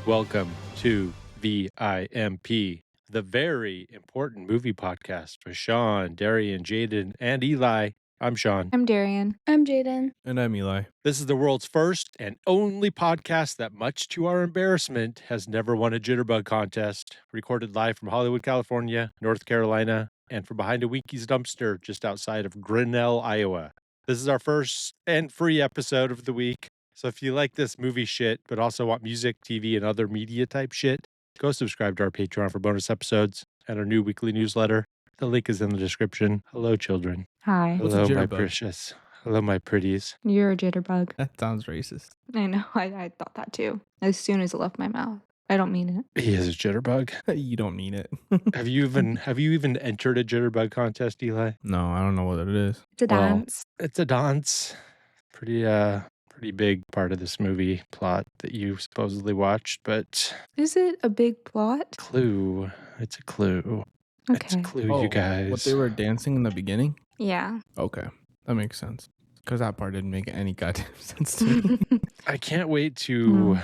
Welcome to V.I.M.P, the very important movie podcast with Shawn, Darian, Jaden, and Eli. I'm Shawn. I'm Darian. I'm Jaden. And I'm Eli. This is the world's first and only podcast that, much to our embarrassment, has never won a jitterbug contest. Recorded live from Hollywood, California, North Carolina, and from behind a Winkies dumpster just outside of Grinnell, Iowa. This is our first and free episode of the week. So if you like this movie shit, but also want music, TV, and other media type shit, go subscribe to our Patreon for bonus episodes and our new weekly newsletter. The link is in the description. Hello, children. Hi. What's a Hello, my jitterbug? precious. Hello, my pretties. You're a jitterbug. That sounds racist. I know. I thought that too. As soon as it left my mouth. I don't mean it. He is a jitterbug. You don't mean it. Have you even entered a jitterbug contest, Eli? No, I don't know what it is. It's a Well, dance. It's a dance. Pretty big part of this movie plot that you supposedly watched, but Is it a big plot? clue. It's a clue. It's a Okay. clue, you guys. What they were dancing in the beginning? Yeah. Okay, that makes sense. Because that part didn't make any goddamn sense to me. I can't wait to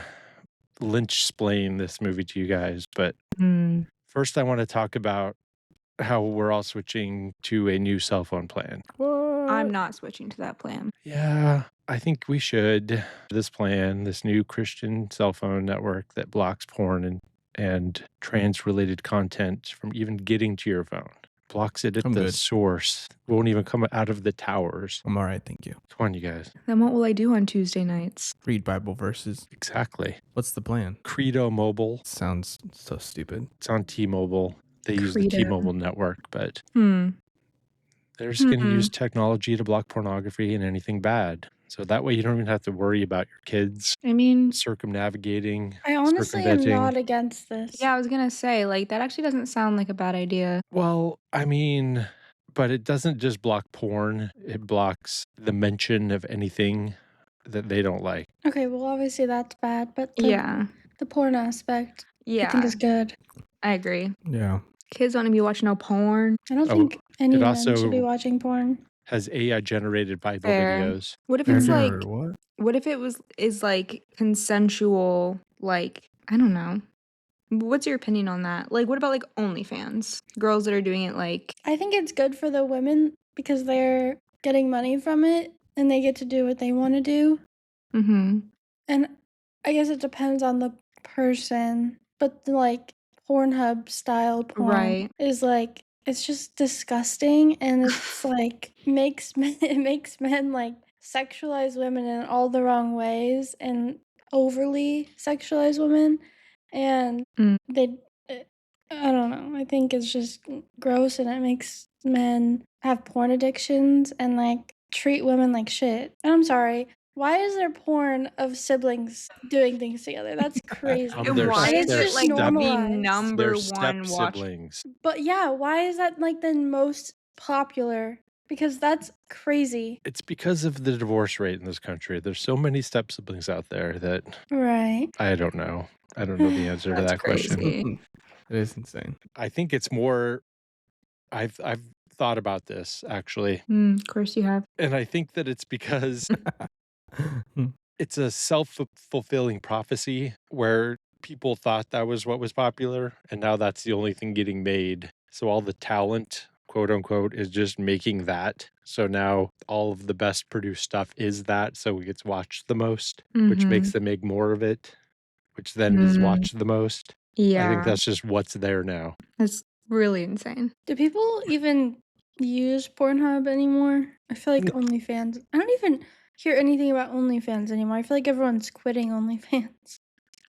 Lynch-splain this movie to you guys, but first I want to talk about how we're all switching to a new cell phone plan. What? I'm not switching to that plan. Yeah, I think we should. This plan, this new Christian cell phone network that blocks porn and trans-related content from even getting to your phone. Blocks it at I'm the good. source. Won't even come out of the towers. I'm all right, thank you. Come on, you guys. Then what will I do on Tuesday nights? Read Bible verses. Exactly. What's the plan? Credo Mobile. Sounds so stupid. It's on T-Mobile. They use the Credo. T-Mobile network, but they're just going to use technology to block pornography and anything bad. So that way you don't even have to worry about your kids I mean, circumnavigating. I honestly am circumventing. not against this. yeah, I was going to say, like, that actually doesn't sound like a bad idea. Well, I mean, but it doesn't just block porn. It blocks the mention of anything that they don't like. Okay, well, obviously that's bad, but Yeah. the porn aspect, I think Yeah. is good. I agree. Yeah. Kids don't need to be watching no porn. I don't Oh, think any it men also- should be watching porn. Has AI generated Bible Fair. videos. What if it's like, What? what if it is like consensual, like, I don't know. What's your opinion on that? Like, what about like OnlyFans? Girls that are doing it like, I think it's good for the women because they're getting money from it and they get to do what they want to do. And I guess it depends on the person, but like Pornhub style porn Right. is like it's just disgusting and it's like it makes men like sexualize women in all the wrong ways and overly sexualize women and they I don't know. I think it's just gross and it makes men have porn addictions and like treat women like shit. And I'm sorry. Why is there porn of siblings doing things together? That's crazy. And and they're why s- is they're it like the normalized. number They're one step watch? siblings. But yeah, why is that like the most popular? Because that's crazy. It's because of the divorce rate in this country. There's so many step siblings out there that Right. I don't know. I don't know the answer to That's that question. crazy. It is insane. I think it's more. I've thought about this actually, Of course you have. and I think that it's because it's a self-fulfilling prophecy where people thought that was what was popular, and now that's the only thing getting made. So all the talent, quote unquote, is just making that. So now all of the best produced stuff is that, so it gets watched the most, which makes them make more of it, which then is watched the most. Yeah. I think that's just what's there now. That's really insane. Do people even use Pornhub anymore? I feel like OnlyFans. I don't even hear anything about OnlyFans anymore. I feel like everyone's quitting OnlyFans.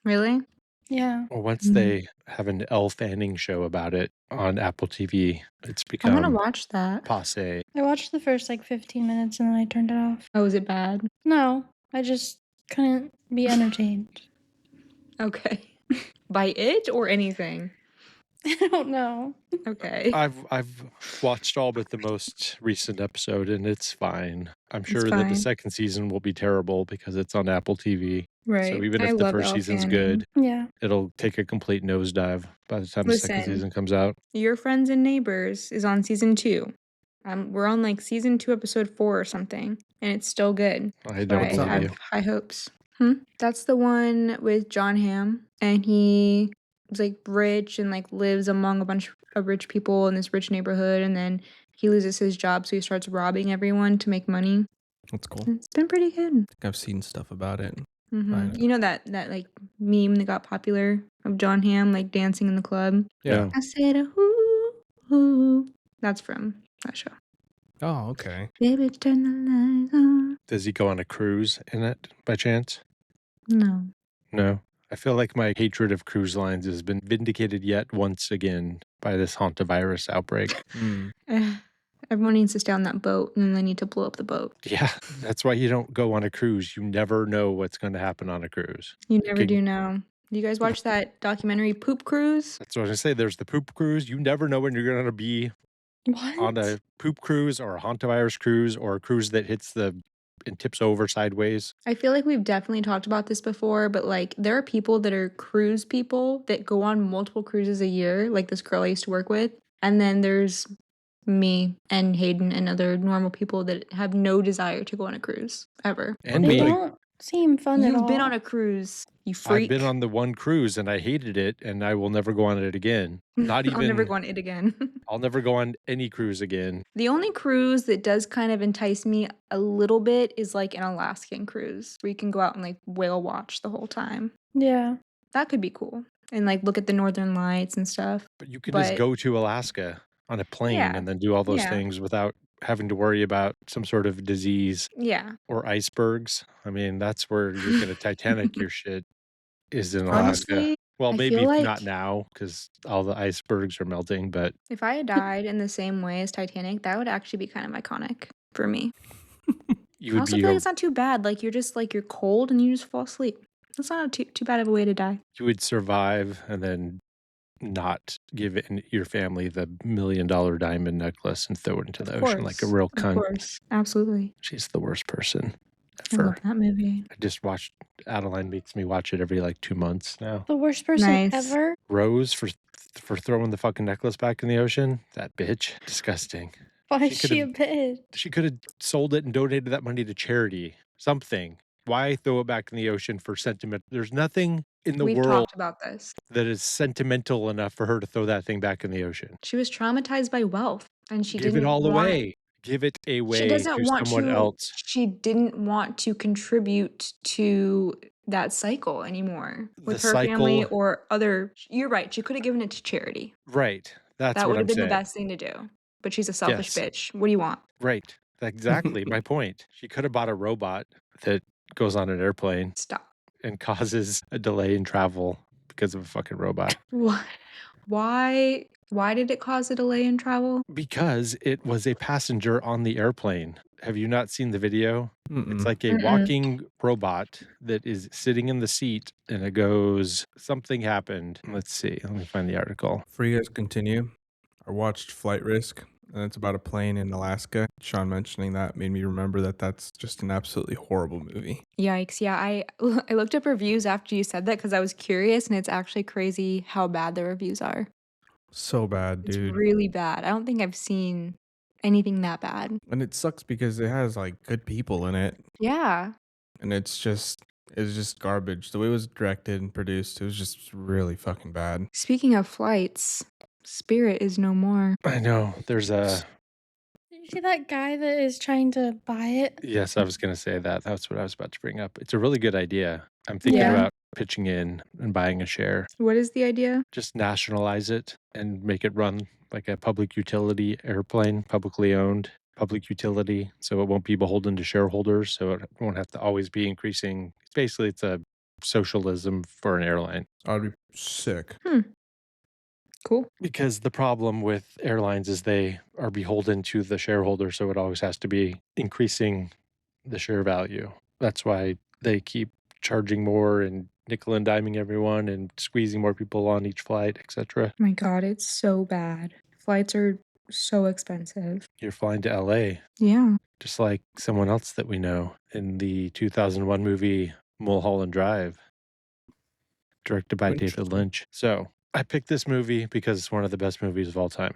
Really? Yeah. Well, once they have an Elle Fanning show about it on Apple TV, it's I want to become watch that. passe. I watched the first like 15 minutes and then I turned it off. Oh, is it bad? No, I just couldn't be entertained. Okay. By it or anything? I don't know. Okay. I've watched all but the most recent episode, and it's fine. I'm sure that fine. the second season will be terrible because it's on Apple TV. Right. So even I if the love first Elle season's Fanning. good, Yeah. it'll take a complete nosedive by the time the second Listen. season comes out. Your Friends and Neighbors is on season 2. We're on like season 2, episode 4 or something, and it's still good. I So don't I believe have you. high hopes. That's the one with John Hamm, and he is like rich and like lives among a bunch of rich people in this rich neighborhood, and then he loses his job, so he starts robbing everyone to make money. That's cool. It's been pretty good. I've seen stuff about it. You know that like meme that got popular of John Hamm like dancing in the club? Yeah. I said, ooh, ooh. That's from that show. Oh, okay. Baby, turn the lights on. Does he go on a cruise in it by chance? No. No. I feel like my hatred of cruise lines has been vindicated yet once again by this Hantavirus outbreak. Everyone needs to stay on that boat, and then they need to blow up the boat. Yeah, that's why you don't go on a cruise. You never know what's going to happen on a cruise. You never do know. You guys watch that documentary Poop Cruise? That's what I say. There's the poop cruise. You never know when you're going to be on a poop cruise or a Hantavirus cruise or a cruise that hits and tips over sideways. I feel like we've definitely talked about this before, but like there are people that are cruise people that go on multiple cruises a year, like this girl I used to work with. And then there's me and Hayden and other normal people that have no desire to go on a cruise ever. And They me. don't seem fun at all. You've been on a cruise, you freak. I've been on the one cruise and I hated it and I will never go on it again. Not even. I'll never go on it again. I'll never go on any cruise again. The only cruise that does kind of entice me a little bit is like an Alaskan cruise where you can go out and like whale watch the whole time. Yeah. That could be cool. And like look at the northern lights and stuff. But you can just go to Alaska on a plane and then do all those things without having to worry about some sort of disease. Yeah. Or icebergs. I mean, that's where you're going to Titanic your shit is in Alaska. Honestly, well, I maybe feel like not now because all the icebergs are melting, but if I had died in the same way as Titanic, that would actually be kind of iconic for me. you I would also be feel like it's not too bad. Like you're just like you're cold and you just fall asleep. That's not too bad of a way to die. you would survive and then not give your family the $1 million diamond necklace and throw it into the ocean like a real cunt. Of course. Absolutely. She's the worst person I love ever. that movie. I just watched Adeline makes me watch it every like 2 months now. The worst person Nice. ever. Rose for throwing the fucking necklace back in the ocean. That bitch. Disgusting. Why She is she a bitch? She could have sold it and donated that money to charity. Something. Why throw it back in the ocean for sentiment? There's nothing in the We've world talked about this. that is sentimental enough for her to throw that thing back in the ocean. She was traumatized by wealth and she Give didn't it all want away. Give it away She doesn't to want someone to else. She didn't want to contribute to that cycle anymore with her family cycle- or other. You're right. She could have given it to charity. Right. That's That what would I'm have been saying. the best thing to do. But she's a selfish Yes. bitch. What do you want? Right. Exactly my point. She could have bought a robot that goes on an airplane Stop. and causes a delay in travel because of a fucking robot. What? Why did it cause a delay in travel? Because it was a passenger on the airplane. Have you not seen the video? It's like a Mm-mm. walking robot that is sitting in the seat and it goes, something happened. Let's see. Let me find the article. Before you guys continue, I watched Flight Risk, and it's about a plane in Alaska. Shawn mentioning that made me remember that that's just an absolutely horrible movie. Yikes. Yeah, I looked up reviews after you said that because I was curious, and it's actually crazy how bad the reviews are. So bad, dude. It's really bad. I don't think I've seen anything that bad. And it sucks because it has like good people in it, Yeah. and it's just garbage. The way it was directed and produced, it was just really fucking bad. Speaking of flights, Spirit is no more. I know. There's a. Did you see that guy that is trying to buy it? Yes, I was going to say that. That's what I was about to bring up. It's a really good idea. I'm thinking Yeah. about pitching in and buying a share. What is the idea? Just nationalize it and make it run like a public utility airplane, publicly owned public utility. So it won't be beholden to shareholders. So it won't have to always be increasing. Basically, it's a socialism for an airline. I'd be sick. Cool. Because the problem with airlines is they are beholden to the shareholder. So it always has to be increasing the share value. That's why they keep charging more and nickel and diming everyone and squeezing more people on each flight, etc. My God, it's so bad. Flights are so expensive. You're flying to LA, Yeah. just like someone else that we know in the 2001 movie Mulholland Drive, directed by David Interesting. Lynch. So I picked this movie because it's one of the best movies of all time.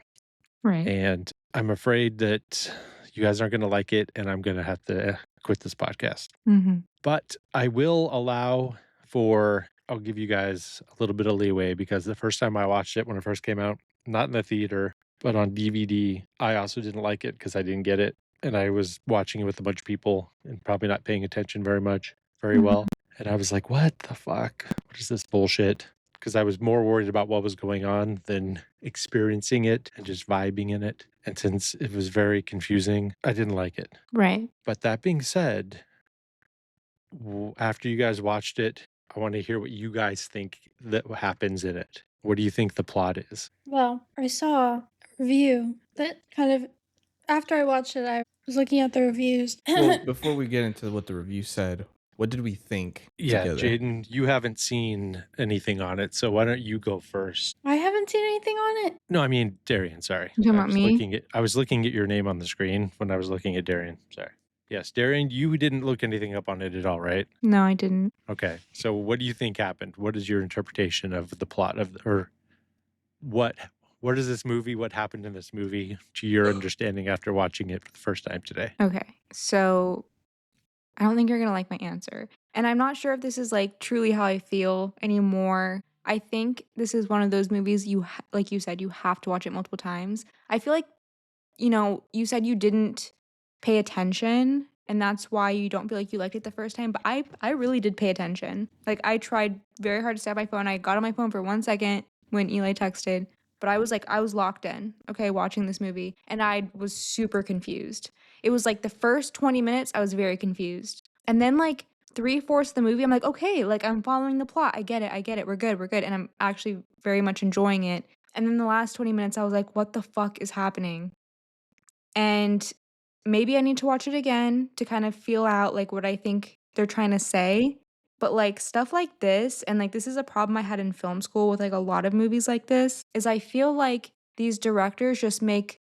Right. And I'm afraid that you guys aren't going to like it and I'm going to have to quit this podcast. Mhm. But I will allow for, I'll give you guys a little bit of leeway because the first time I watched it when it first came out, not in the theater, but on DVD, I also didn't like it because I didn't get it. And I was watching it with a bunch of people and probably not paying attention very well. And I was like, what the fuck? What is this bullshit? Because I was more worried about what was going on than experiencing it and just vibing in it. And since it was very confusing, I didn't like it. Right. But that being said, after you guys watched it, I want to hear what you guys think that happens in it. What do you think the plot is? Well, I saw a review that kind of, after I watched it, I was looking at the reviews. Well, before we get into what the review said, what did we think Yeah, together? Jaden, you haven't seen anything on it, so why don't you go first? I haven't seen anything on it. No, I mean Darian, sorry. You talking about me? I was looking at your name on the screen when I was looking at Darian. Sorry. Yes, Darian, you didn't look anything up on it at all, right? No, I didn't. Okay. So what do you think happened? What is your interpretation of the plot of, or what is this movie? What happened in this movie to your understanding after watching it for the first time today? Okay. So I don't think you're going to like my answer. And I'm not sure if this is like truly how I feel anymore. I think this is one of those movies like you said, you have to watch it multiple times. I feel like, you said you didn't pay attention and that's why you don't feel like you liked it the first time. But I really did pay attention. Like I tried very hard to stay on my phone. I got on my phone for 1 second when Eli texted, but I was locked in, okay, watching this movie. And I was super confused. It was like the first 20 minutes, I was very confused. And then like 3/4 of the movie, I'm like, okay, like I'm following the plot. I get it. We're good. And I'm actually very much enjoying it. And then the last 20 minutes, I was like, what the fuck is happening? And maybe I need to watch it again to kind of feel out like what I think they're trying to say. But like stuff like this, and like this is a problem I had in film school with like a lot of movies like this, is I feel like these directors just make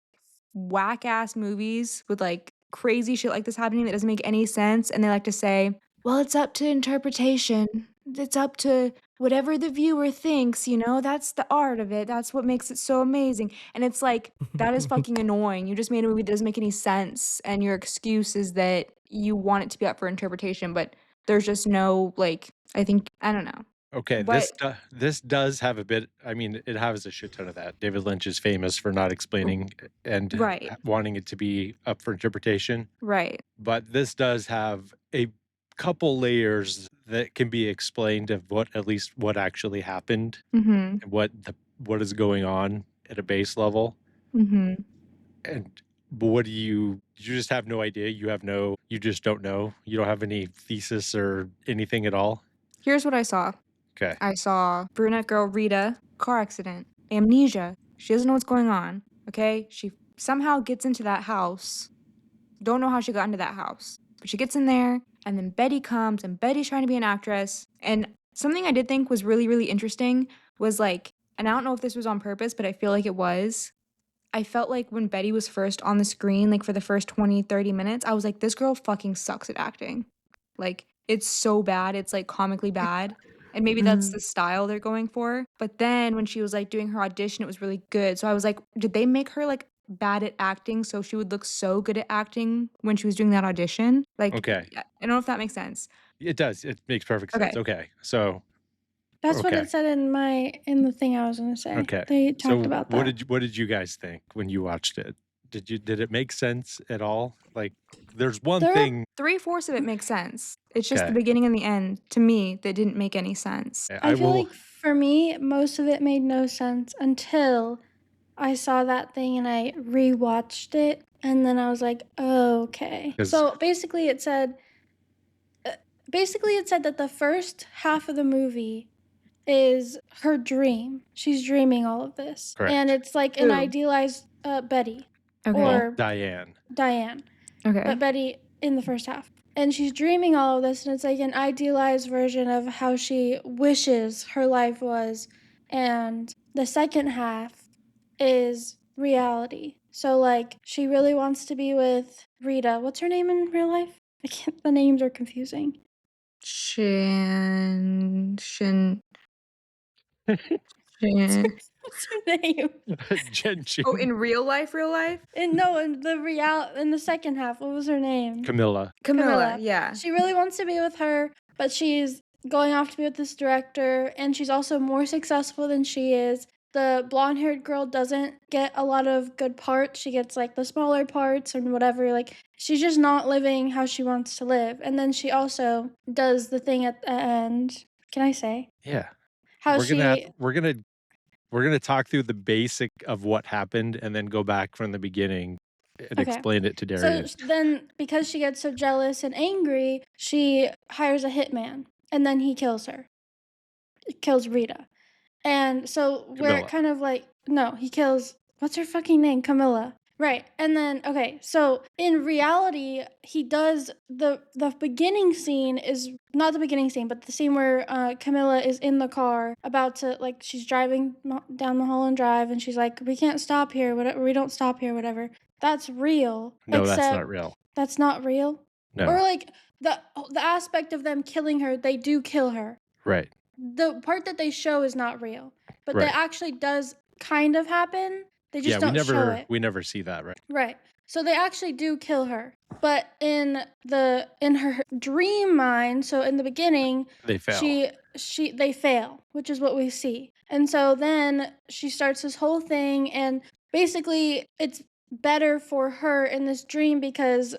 whack ass movies with like crazy shit like this happening that doesn't make any sense. And they like to say, well, it's up to interpretation. It's up to whatever the viewer thinks, that's the art of it. That's what makes it so amazing. And it's like, that is fucking annoying. You just made a movie that doesn't make any sense. And your excuse is that you want it to be up for interpretation, but there's just no, like, I don't know. Okay, But this does have a bit. I mean, it has a shit ton of that. David Lynch is famous for not explaining and Right. wanting it to be up for interpretation. Right. But this does have a couple layers that can be explained of what actually happened Mm-hmm. and what is going on at a base level. Mm-hmm. And but you just have no idea. You just don't know. You don't have any thesis or anything at all. Here's what I saw. Okay. I saw brunette girl Rita, car accident, amnesia. She doesn't know what's going on. Okay? She somehow gets into that house. Don't know how she got into that house. But she gets in there, and then Betty comes, and Betty's trying to be an actress. And something I did think was really, really interesting was like, and I don't know if this was on purpose, but I feel like it was. I felt like when Betty was first on the screen, like for the first 20, 30 minutes, I was like, this girl fucking sucks at acting. Like, it's so bad. It's like comically bad. And maybe that's the style they're going for. But then when she was like doing her audition, it was really good. So I was like, did they make her like bad at acting so she would look so good at acting when she was doing that audition? Like, Okay. I don't know if that makes sense. It does. It makes perfect sense. Okay. So That's what okay. it said in the thing I was gonna say. Okay. They talked about that. What did you guys think when you watched it? Did it make sense at all? Like there's one thing 3/4 of it makes sense. It's just the Okay. beginning and the end, to me, that didn't make any sense. I feel like for me, most of it made no sense until I saw that thing and I rewatched it, and then I was like, oh, okay. So basically, it said that the first half of the movie is her dream. She's dreaming all of this, Correct. and it's like an idealized Betty or Diane. Okay. But Betty in the first half. And she's dreaming all of this, and it's like an idealized version of how she wishes her life was. And the second half is reality. So, like, she really wants to be with Rita. What's her name in real life? The names are confusing. Shan. What's her name? Genshin. Oh, in real life, real life? In the second half, what was her name? Camilla. Camilla, yeah. She really wants to be with her, but she's going off to be with this director, and she's also more successful than she is. The blonde-haired girl doesn't get a lot of good parts. She gets like the smaller parts and whatever. Like she's just not living how she wants to live. And then she also does the thing at the end. Can I say? Yeah. How We're gonna talk through the basic of what happened and then go back from the beginning and Okay. explain it to So Darius. then, because she gets so jealous and angry, she hires a hitman, and then he kills her. He kills Rita. And so we're Camilla. kind of like, no, he kills, what's her fucking name? Camilla. Right. And then, okay, so in reality, he does the beginning scene is not the beginning scene, but the scene where Camilla is in the car about to, like, she's driving down Mulholland Drive and she's like, we can't stop here, whatever, we don't stop here, whatever. That's real. No, that's not real. That's not real? No. Or like the aspect of them killing her, they do kill her. Right. The part that they show is not real, but Right. that actually does kind of happen. They just Yeah, don't show it. we never see that, right? Right. So they actually do kill her. But in her dream mind, so in the beginning, They fail. they fail, which is what we see. And so then she starts this whole thing, and basically it's better for her in this dream because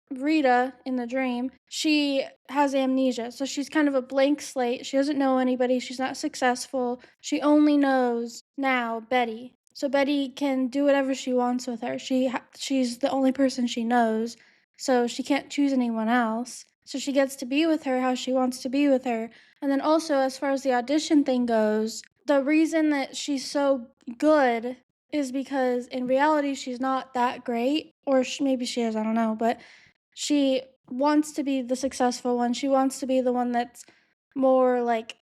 Rita in the dream, she has amnesia. So she's kind of a blank slate. She doesn't know anybody. She's not successful. She only knows now Betty. So Betty can do whatever she wants with her. She's the only person she knows. So she can't choose anyone else. So she gets to be with her how she wants to be with her. And then also, as far as the audition thing goes, the reason that she's so good is because in reality she's not that great, or maybe she is, I don't know, but she wants to be the successful one. She wants to be the one that's more, like,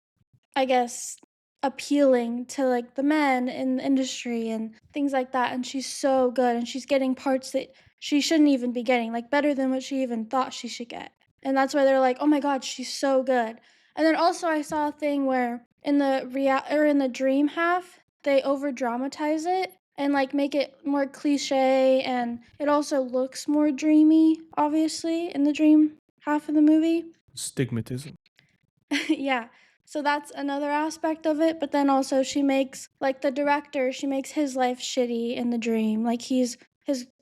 I guess, appealing to, like, the men in the industry and things like that. And she's so good, and she's getting parts that she shouldn't even be getting, like, better than what she even thought she should get. And that's why they're like, oh my god, she's so good. And then also I saw a thing where in the dream half, they over dramatize it and like make it more cliche, and it also looks more dreamy, obviously, in the dream half of the movie. Stigmatism. Yeah. So that's another aspect of it, but then also she makes, like, the director, she makes his life shitty in the dream. Like, his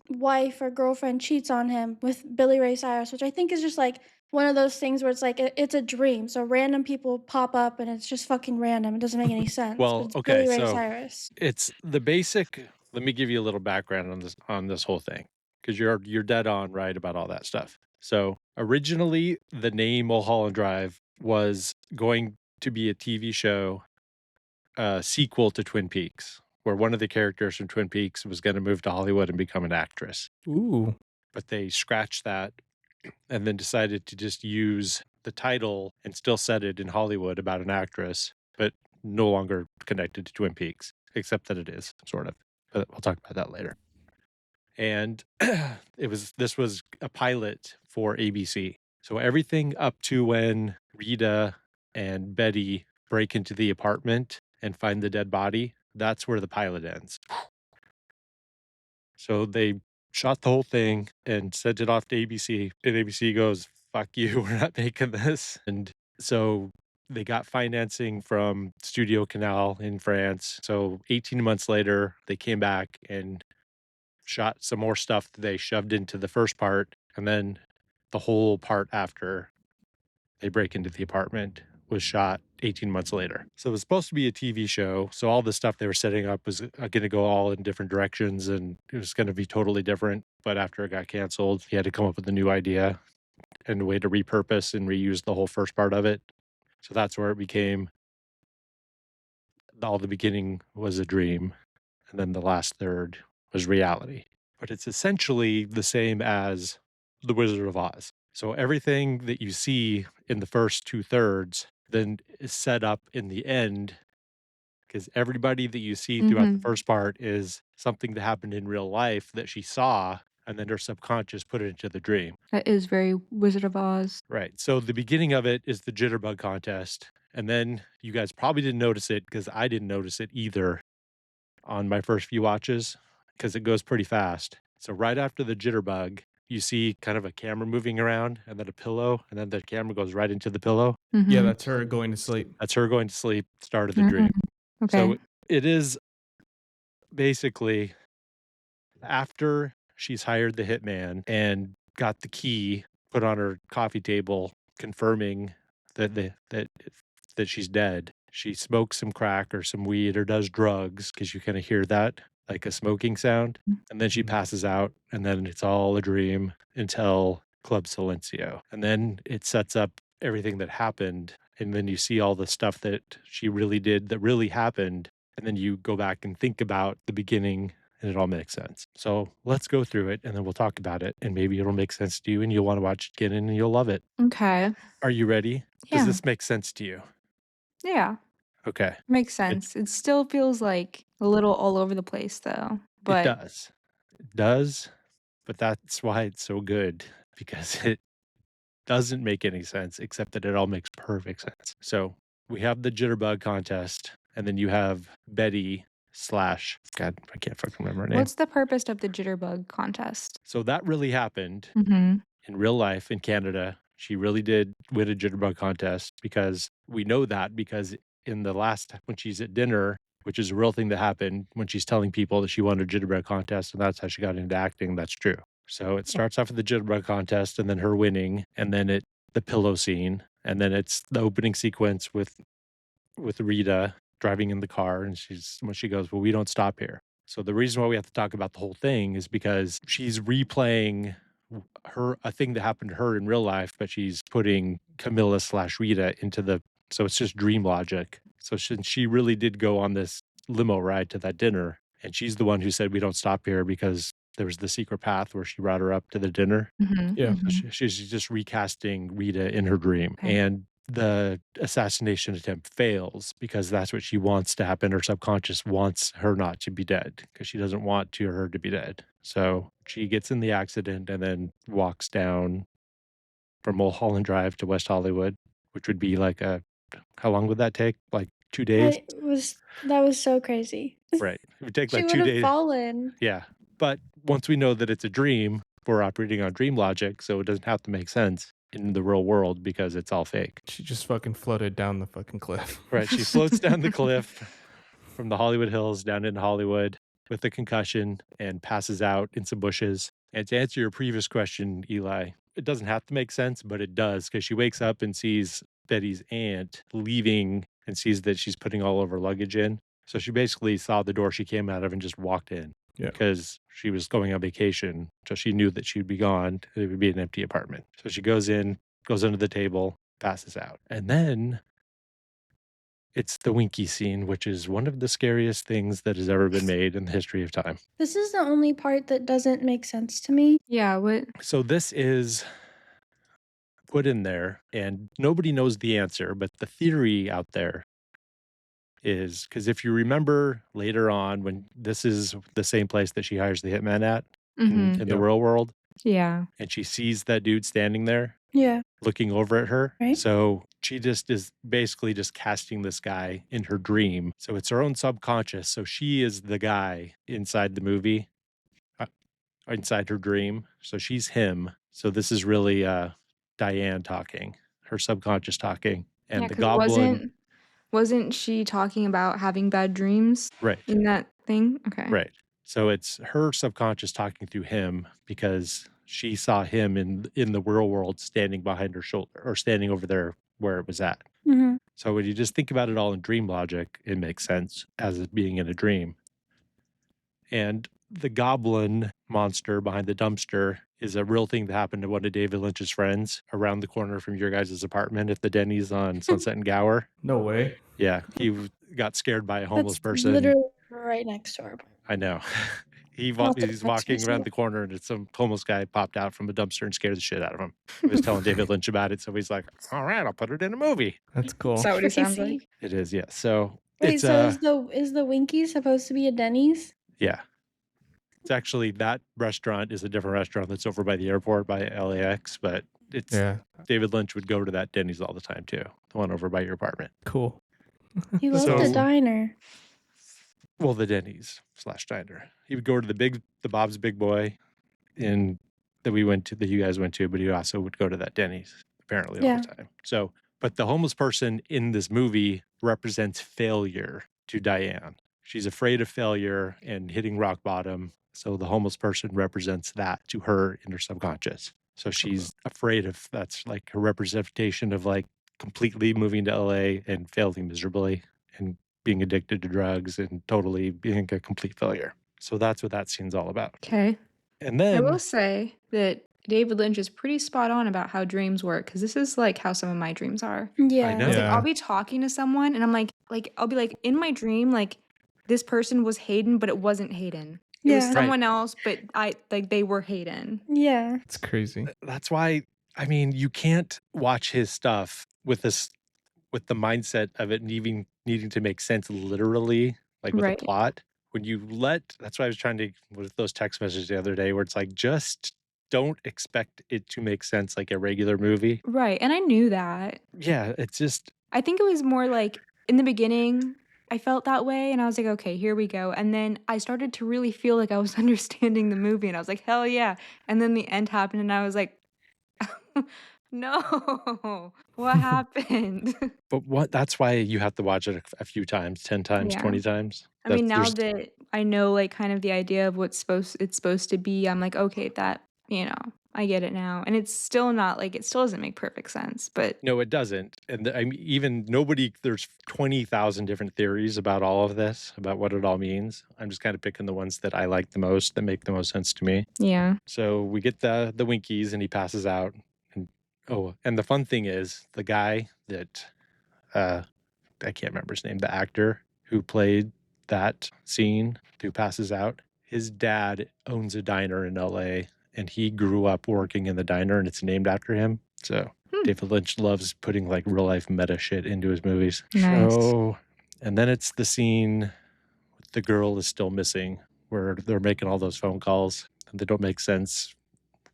wife or girlfriend cheats on him with Billy Ray Cyrus, which I think is just like one of those things where it's like it's a dream. So random people pop up and it's just fucking random. It doesn't make any sense. Well, but it's okay, Billy Ray so Cyrus. it's the basic. Let me give you a little background on this whole thing, because you're dead on right about all that stuff. So originally, the name Mulholland Drive was going to be a TV show, sequel to Twin Peaks, where one of the characters from Twin Peaks was going to move to Hollywood and become an actress. Ooh. But they scratched that and then decided to just use the title and still set it in Hollywood about an actress, but no longer connected to Twin Peaks, except that it is, sort of. But we'll talk about that later. And this was a pilot for ABC. So everything up to when Rita and Betty break into the apartment and find the dead body, that's where the pilot ends. So they shot the whole thing and sent it off to ABC, and ABC goes, fuck you, we're not making this. And so they got financing from Studio Canal in France. So 18 months later, they came back and shot some more stuff that they shoved into the first part, and then the whole part after they break into the apartment was shot 18 months later. So it was supposed to be a TV show. So all the stuff they were setting up was going to go all in different directions, and it was going to be totally different. But after it got canceled, he had to come up with a new idea and a way to repurpose and reuse the whole first part of it. So that's where it became all the beginning was a dream, and then the last third was reality. But it's essentially the same as The Wizard of Oz. So everything that you see in the first 2/3 then is set up in the end, because everybody that you see throughout the first part is something that happened in real life that she saw, and then her subconscious put it into the dream. That is very Wizard of Oz. Right. So the beginning of it is the jitterbug contest. And then you guys probably didn't notice it because I didn't notice it either. on my first few watches because it goes pretty fast. So right after the jitterbug, you see kind of a camera moving around and then a pillow, and then the camera goes right into the pillow. Yeah, Mhm. that's her going to sleep. That's her going to sleep, start of the dream. Okay. So it is basically after she's hired the hitman and got the key put on her coffee table confirming that she's dead. She smokes some crack or some weed or does drugs because you kind of hear that like a smoking sound. And then she Mhm. passes out, and then it's all a dream until Club Silencio. And then it sets up everything that happened. And then you see all the stuff that she really did that really happened. And then you go back and think about the beginning and it all makes sense. So let's go through it and then we'll talk about it. And maybe it'll make sense to you and you'll want to watch it again and you'll love it. Okay. Are you ready? Yeah. Does this make sense to you? Yeah. Okay. Makes sense. It still feels like a little all over the place though. It But does. It does. But that's why it's so good because it doesn't make any sense except that it all makes perfect sense. So we have the jitterbug contest and then you have Betty slash, God, I can't fucking remember her name. what's the purpose of the jitterbug contest? So that really happened Mm-hmm. in real life in Canada. She really did win a jitterbug contest because we know that because in the last, when she's at dinner, which is a real thing that happened when she's telling people that she won a jitterbug contest and that's how she got into acting, that's true. So it starts off with the jitterbug contest and then her winning and then the pillow scene and then it's the opening sequence with Rita driving in the car and when she goes, well, we don't stop here. So the reason why we have to talk about the whole thing is because she's replaying a thing that happened to her in real life, but she's putting Camilla / Rita so it's just dream logic. So she really did go on this limo ride to that dinner, and she's the one who said we don't stop here because there was the secret path where she brought her up to the dinner. Mm-hmm. Yeah. Mm-hmm. She's just recasting Rita in her dream. Okay. And the assassination attempt fails because that's what she wants to happen. Her subconscious wants her not to be dead because she doesn't want her to be dead. So she gets in the accident and then walks down from Mulholland Drive to West Hollywood, which would be like how long would that take? Like 2 days? That was so crazy. Right. It would take She like would 2 have days. fallen. Yeah. But once we know that it's a dream, we're operating on dream logic, so it doesn't have to make sense in the real world because it's all fake. She just fucking floated down the fucking cliff. Right. She floats down the cliff from the Hollywood Hills down into Hollywood with a concussion and passes out in some bushes. And to answer your previous question, Eli, it doesn't have to make sense, but it does because she wakes up and sees Betty's aunt leaving and sees that she's putting all of her luggage in. So she basically saw the door she came out of and just walked in. Yeah. Because she was going on vacation. So she knew that she'd be gone. It would be an empty apartment. So she goes in, goes under the table, passes out. And then it's the Winky scene, which is one of the scariest things that has ever been made in the history of time. This is the only part that doesn't make sense to me. Yeah, what? So this is put in there, and nobody knows the answer, but the theory out there is because if you remember later on when this is the same place that she hires the hitman at Mm-hmm. in the Yep. real world, Yeah. and she sees that dude standing there Yeah. looking over at her. Right. So she just is basically just casting this guy in her dream. So it's her own subconscious. So she is the guy inside the movie, inside her dream. So she's him. So this is really Diane talking, her subconscious talking. And Yeah, the 'cause goblin. wasn't she talking about having bad dreams Right. in that thing? Okay. Right. So it's her subconscious talking through him because she saw him in the real world standing behind her shoulder or standing over there where it was at. Mm-hmm. So when you just think about it all in dream logic, it makes sense as it being in a dream. And the goblin monster behind the dumpster is a real thing that happened to one of David Lynch's friends around the corner from your guys' apartment at the Denny's on Sunset and Gower. No way. Yeah, he got scared by a homeless That's person. literally right next to our apartment. I know. He's That's walking crazy. around the corner and some homeless guy popped out from a dumpster and scared the shit out of him. He was telling David Lynch about it, so he's like, all right, I'll put it in a movie. That's cool. Is that what it sounds Crazy. like? It is, yeah. So Wait, it's so is the Winky supposed to be a Denny's? yeah. It's actually that restaurant is a different restaurant that's over by the airport by LAX, but it's Yeah. David Lynch would go to that Denny's all the time too. The one over by your apartment. Cool. He loves So- a diner. Well, the Denny's / diner. He would go to the Bob's Big Boy that you guys went to, but he also would go to that Denny's apparently all Yeah. the time. So, but the homeless person in this movie represents failure to Diane. She's afraid of failure and hitting rock bottom. So the homeless person represents that to her in her subconscious. So she's afraid of that's like her representation of like completely moving to LA and failing miserably and being addicted to drugs and totally being a complete failure. So that's what that scene's all about. Okay. And I then will say that David Lynch is pretty spot on about how dreams work, because this is like how some of my dreams are. Yeah. I know. It's like Yeah. I'll be talking to someone and I'm like I'll be like in my dream, like this person was Hayden, but it wasn't Hayden. It was Yeah. Right. someone else, but they were Hayden. Yeah. It's crazy. That's why, I mean, you can't watch his stuff with the mindset of it needing to make sense literally, like with Right. a plot. When you that's why I was trying to with those text messages the other day, where it's like just don't expect it to make sense like a regular movie. Right. And I knew that. Yeah, it's just I think it was more like in the beginning, I felt that way and I was like, okay, here we go. And then I started to really feel like I was understanding the movie and I was like, hell yeah. And then the end happened and I was like, no, what happened? but that's why you have to watch it a few times, 10 times, Yeah. 20 times. I mean, now There's- that I know like kind of the idea of it's supposed to be, I'm like, okay, that, I get it now. And it's still not like, it still doesn't make perfect sense, but No, it doesn't. And I mean, even there's 20,000 different theories about all of this, about what it all means. I'm just kind of picking the ones that I like the most, that make the most sense to me. yeah. So we get the Winkies and he passes out. And the fun thing is the guy that, I can't remember his name, the actor who played that scene, who passes out, his dad owns a diner in LA and he grew up working in the diner and it's named after him. So David Lynch loves putting like real life meta shit into his movies. Nice. So, and then it's the scene with the girl is still missing where they're making all those phone calls and they don't make sense.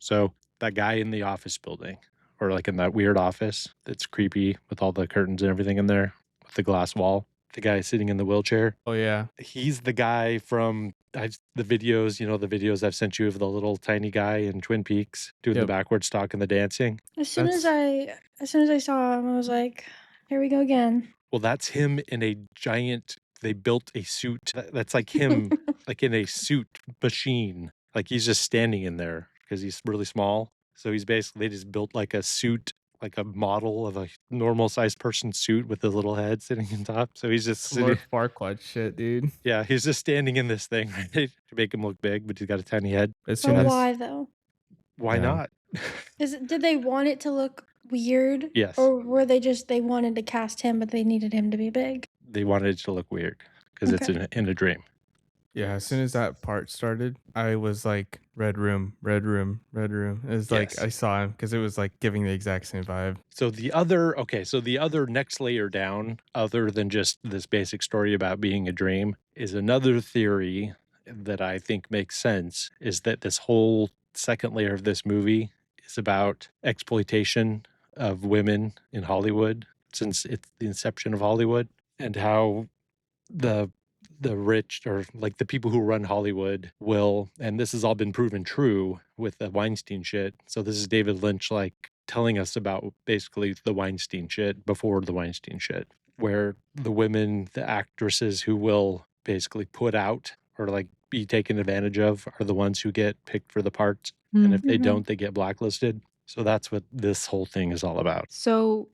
So that guy in the office building, or like in that weird office that's creepy with all the curtains and everything in there with the glass wall, the guy sitting in the wheelchair, Oh yeah. he's the guy from the videos I've sent you of the little tiny guy in Twin Peaks doing the Yep. backwards talk and the dancing. As soon as I saw him, I was like, here we go again. Well, that's him in a giant, they built a suit that's like him, like in a suit machine. Like he's just standing in there because he's really small. So they just built like a suit, like a model of a normal sized person's suit with a little head sitting on top. So he's just It's Lord Farquaad shit, dude. yeah, he's just standing in this thing, right? To make him look big, but he's got a tiny head. As soon But as why though? Why Yeah. not? Did they want it to look weird? Yes. Or were they wanted to cast him, but they needed him to be big? They wanted it to look weird because it's Okay. in a dream. yeah, as soon as that part started, I was like, red room, red room, red room. It was like Yes. I saw him because it was like giving the exact same vibe. So the other next layer down, other than just this basic story about being a dream, is another theory that I think makes sense, is that this whole second layer of this movie is about exploitation of women in Hollywood since it's the inception of Hollywood, and how the rich, or like the people who run Hollywood, will, and this has all been proven true with the Weinstein shit. So this is David Lynch like telling us about basically the Weinstein shit before the Weinstein shit, where the women, the actresses who will basically put out or like be taken advantage of are the ones who get picked for the parts. And if they Mhm. don't, they get blacklisted. So that's what this whole thing is all about. So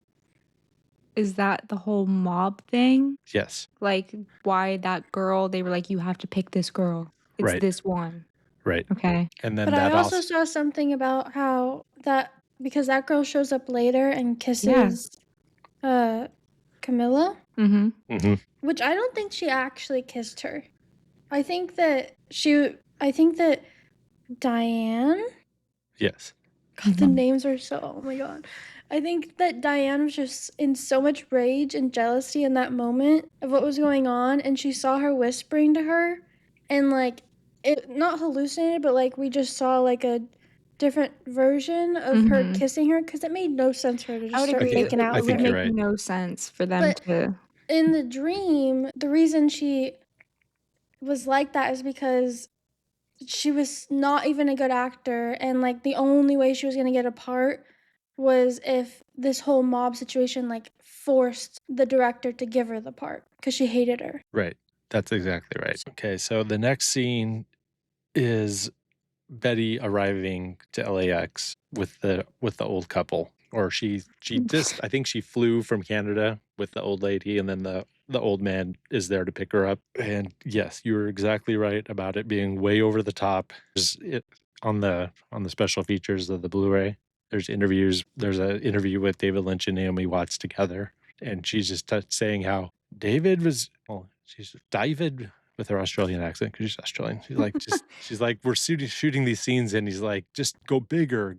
is that the whole mob thing? Yes. Like why that girl, they were like, you have to pick this girl. It's Right. this one. Right. Okay. And then But that I also saw something about how because that girl shows up later and kisses Camilla, Mm-hmm. Mhm. which I don't think she actually kissed her. I think that Diane, Yes. God, the names are so, oh my God. I think that Diane was just in so much rage and jealousy in that moment of what was going on, and she saw her whispering to her, and like it not hallucinated, but like we just saw like a different version of her Mhm. kissing her, because it made no sense for her to I just would start agree. making out I It with would think her. you're make right. no sense for them But to. in the dream, the reason she was like that is because she was not even a good actor, and like the only way she was gonna get a part was if this whole mob situation like forced the director to give her the part because she hated her. Right. That's exactly right. Okay, so the next scene is Betty arriving to LAX with the old couple. Or she just, I think she flew from Canada with the old lady, and then the old man is there to pick her up. And yes, you were exactly right about it being way over the top. On the special features of the Blu-ray, there's interviews. There's an interview with David Lynch and Naomi Watts together, and she's just saying how David was. Well, she's David with her Australian accent because she's Australian. She's like, we're shooting these scenes, and he's like, just go bigger,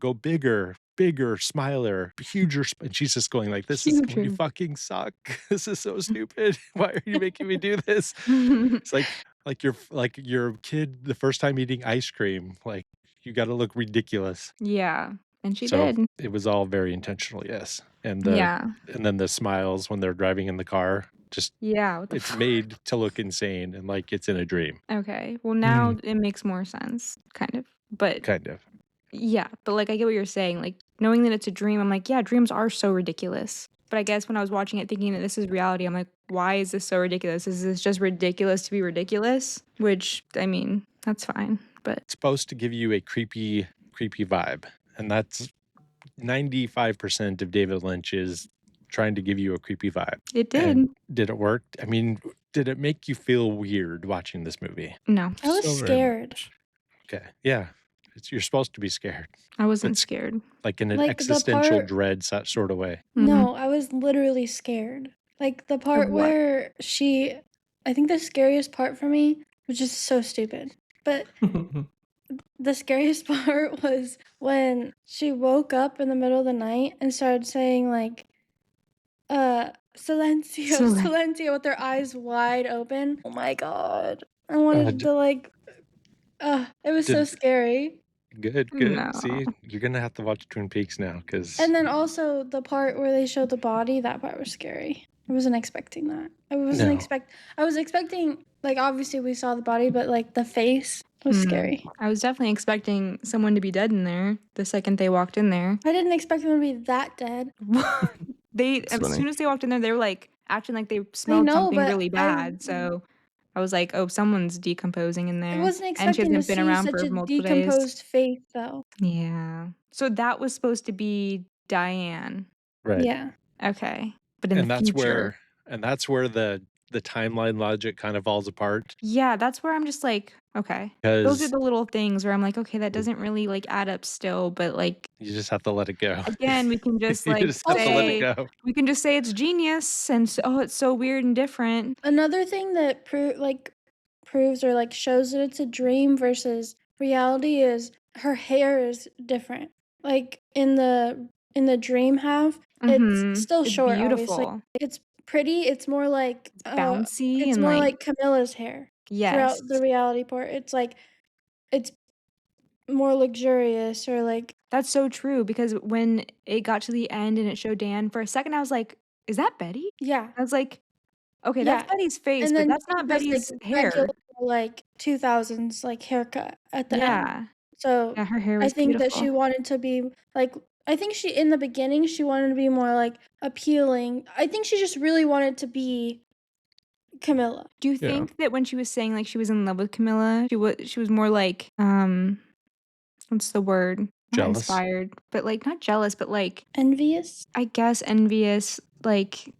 bigger, smiler, huger. And she's just going like, this is going to Huger. fucking suck. This is so stupid. Why are you making me do this? It's like your kid the first time eating ice cream. Like, you got to look ridiculous. Yeah, and she So did. it was all very intentional, yes. And Yeah. and then the smiles when they're driving in the car, just Yeah, what the it's fuck? made to look insane and like it's in a dream, Okay, well, now it makes more sense, kind of. But kind of. yeah, but like I get what you're saying. Like knowing that it's a dream, I'm like, yeah, dreams are so ridiculous. But I guess when I was watching it thinking that this is reality, I'm like, why is this so ridiculous? Is this just ridiculous to be ridiculous? Which, I mean, that's fine. But It's supposed to give you a creepy vibe, and that's 95% of David Lynch is trying to give you a creepy vibe. it did. And did it work? I mean, did it make you feel weird watching this movie? No, I was So very scared. much. Okay, yeah. You're supposed to be scared, I wasn't It's- scared. like in an Like, the existential part- dread sort of way. No, I was literally scared. Like the part what? where I think the scariest part for me, which is so stupid, but the scariest part was when she woke up in the middle of the night and started saying like, Silencio, Silencio with their eyes wide open. Oh my god. I wanted to like, it was so did- scary. Good. No. See, you're gonna have to watch Twin Peaks now because And then also the part where they showed the body, that part was scary. I wasn't expecting that. I was expecting, like, obviously we saw the body, but like the face was scary. I was definitely expecting someone to be dead in there the second they walked in there. I didn't expect them to be that dead. As funny. soon as they walked in there, they were like acting like they smelled know, something but really bad. So I was like, oh, someone's decomposing in there. I wasn't and she expecting to hasn't been see around such for a multiple days. decomposed face, though. Yeah. So that was supposed to be Diane. right. Yeah. Okay. But in And the that's future. where the timeline logic kind of falls apart. Yeah, that's where I'm just like, okay. Those are Because the little things where I'm like, okay, that doesn't really like add up still, but like you just have to let it go. again, we can just You like just have to let it say go. we can just say it's genius and it's so weird and different. Another thing that proves or like shows that it's a dream versus reality is her hair is different. Like in the dream half, it's still It's short, beautiful. obviously. It's pretty. It's more like Bouncy it's and more like like Camilla's hair. yes. Throughout the reality part, it's like it's more luxurious or like That's so true because when it got to the end and it showed Dan, for a second I was like, is that Betty? yeah. I was like, okay, Yeah. that's Betty's face, And but then that's not just, Betty's like, hair. regular, like 2000s like haircut at the end. Yeah. So Yeah, her hair I was think that beautiful. she wanted to be like I think she in the beginning she wanted to be more like appealing. I think she just really wanted to be Camilla. Do you Yeah. think that when she was saying like she was in love with Camilla, she was more like what's the word? Not Jealous? inspired, but like not jealous, but like Envious? I guess envious. Like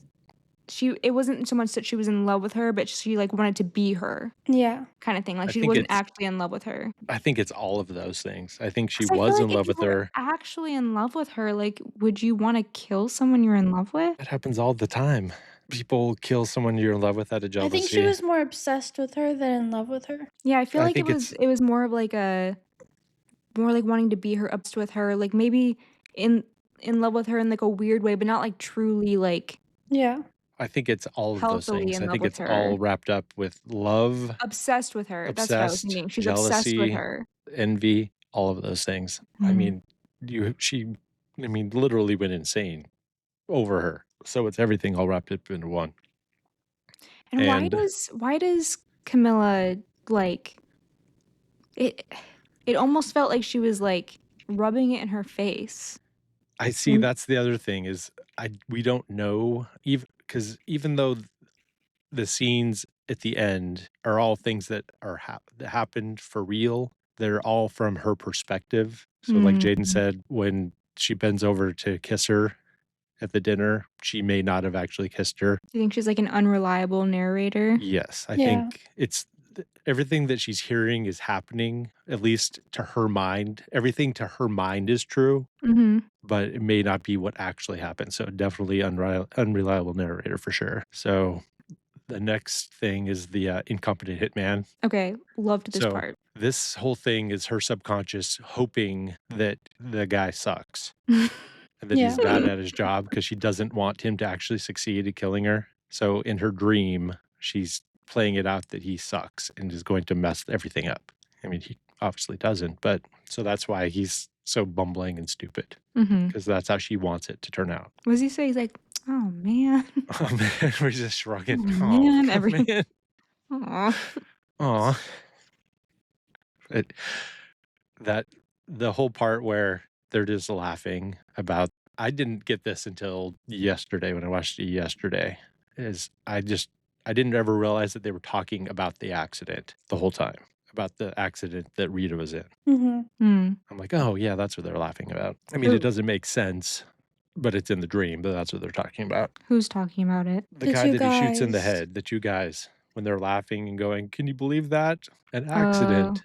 it wasn't so much that she was in love with her, but she like wanted to be her Yeah. kind of thing. Like I she think wasn't it's- actually in love with her. I think it's all of those things. I think she 'Cause I feel was like in if love you with were her. actually in love with her, like would you want to kill someone you're in love with? That happens all the time. People kill someone you're in love with out of I jealousy. think she was more obsessed with her than in love with her. Yeah, I feel I like think it was more of like more like wanting to be her, obsessed with her, like maybe in love with her in like a weird way, but not like truly like Yeah. I think it's all of those healthily things. in I love think with it's her. all wrapped up with love, Obsessed with her. That's what I was obsessed, thinking. She's obsessed with jealousy, her. envy, all of those things. I mean, she literally went insane over her. So it's everything all wrapped up into one. And why does Camilla like it almost felt like she was like rubbing it in her face. I see. That's the other thing is we don't know, even though the scenes at the end are all things that are that happened for real. They're all from her perspective. So like Jaden said, when she bends over to kiss her at the dinner, she may not have actually kissed her. Do you think she's like an unreliable narrator? Yes, I think it's everything that she's hearing is happening, at least to her mind. Everything to her mind is true, but it may not be what actually happened. So definitely unreliable narrator for sure. So the next thing is the incompetent hitman. Okay, loved this part. This whole thing is her subconscious hoping that the guy sucks and that he's bad at his job because she doesn't want him to actually succeed at killing her. So in her dream, she's playing it out that he sucks and is going to mess everything up. I mean, he obviously doesn't, but so that's why he's so bumbling and stupid because that's how she wants it to turn out. What does he say? He's like, oh man. Oh man, we're just shrugging. Oh man, man. Aw. That the whole part where they're just laughing about, I didn't get this until yesterday when I watched it yesterday, is I didn't ever realize that they were talking about the accident the whole time, about the accident that Rita was in. I'm like, oh yeah, that's what they're laughing about. I mean, it doesn't make sense, but it's in the dream, but that's what they're talking about. Who's talking about it? The guy that he shoots in the head, the two guys, when they're laughing and going, can you believe that? An accident.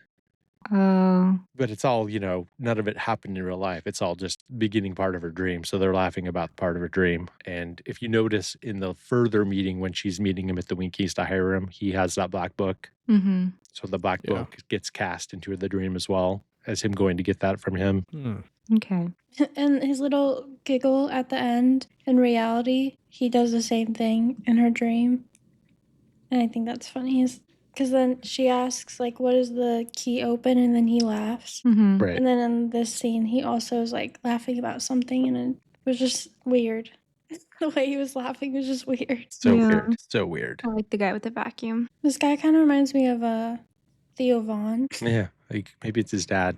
But it's all, none of it happened in real life. It's all just beginning part of her dream. So they're laughing about part of her dream. And if you notice in the further meeting, when she's meeting him at the Winkies to hire him, he has that black book. So the black book gets cast into the dream as well as him going to get that from him. Okay. And his little giggle at the end, in reality, he does the same thing in her dream. And I think that's funny. Because then she asks, like, what is the key open? And then he laughs. Right. And then in this scene, he also is, like, laughing about something. And it was just weird. The way he was laughing was just weird. So weird. So weird. I like the guy with the vacuum. This guy kind of reminds me of Theo Von. Yeah. Like maybe it's his dad.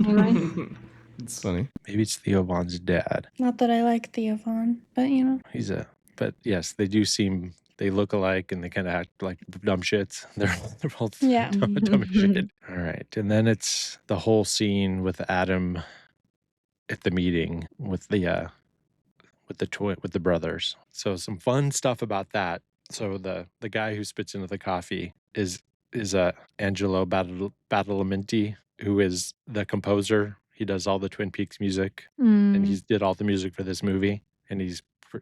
It's funny. Maybe it's Theo Von's dad. Not that I like Theo Von, but, But yes, they look alike and they kind of act like dumb shits. They're both dumb as shit. All right. And then it's the whole scene with Adam at the meeting with the brothers. So some fun stuff about that. So the guy who spits into the coffee is Angelo Badalamenti, who is the composer. He does all the Twin Peaks music and he did all the music for this movie. And he's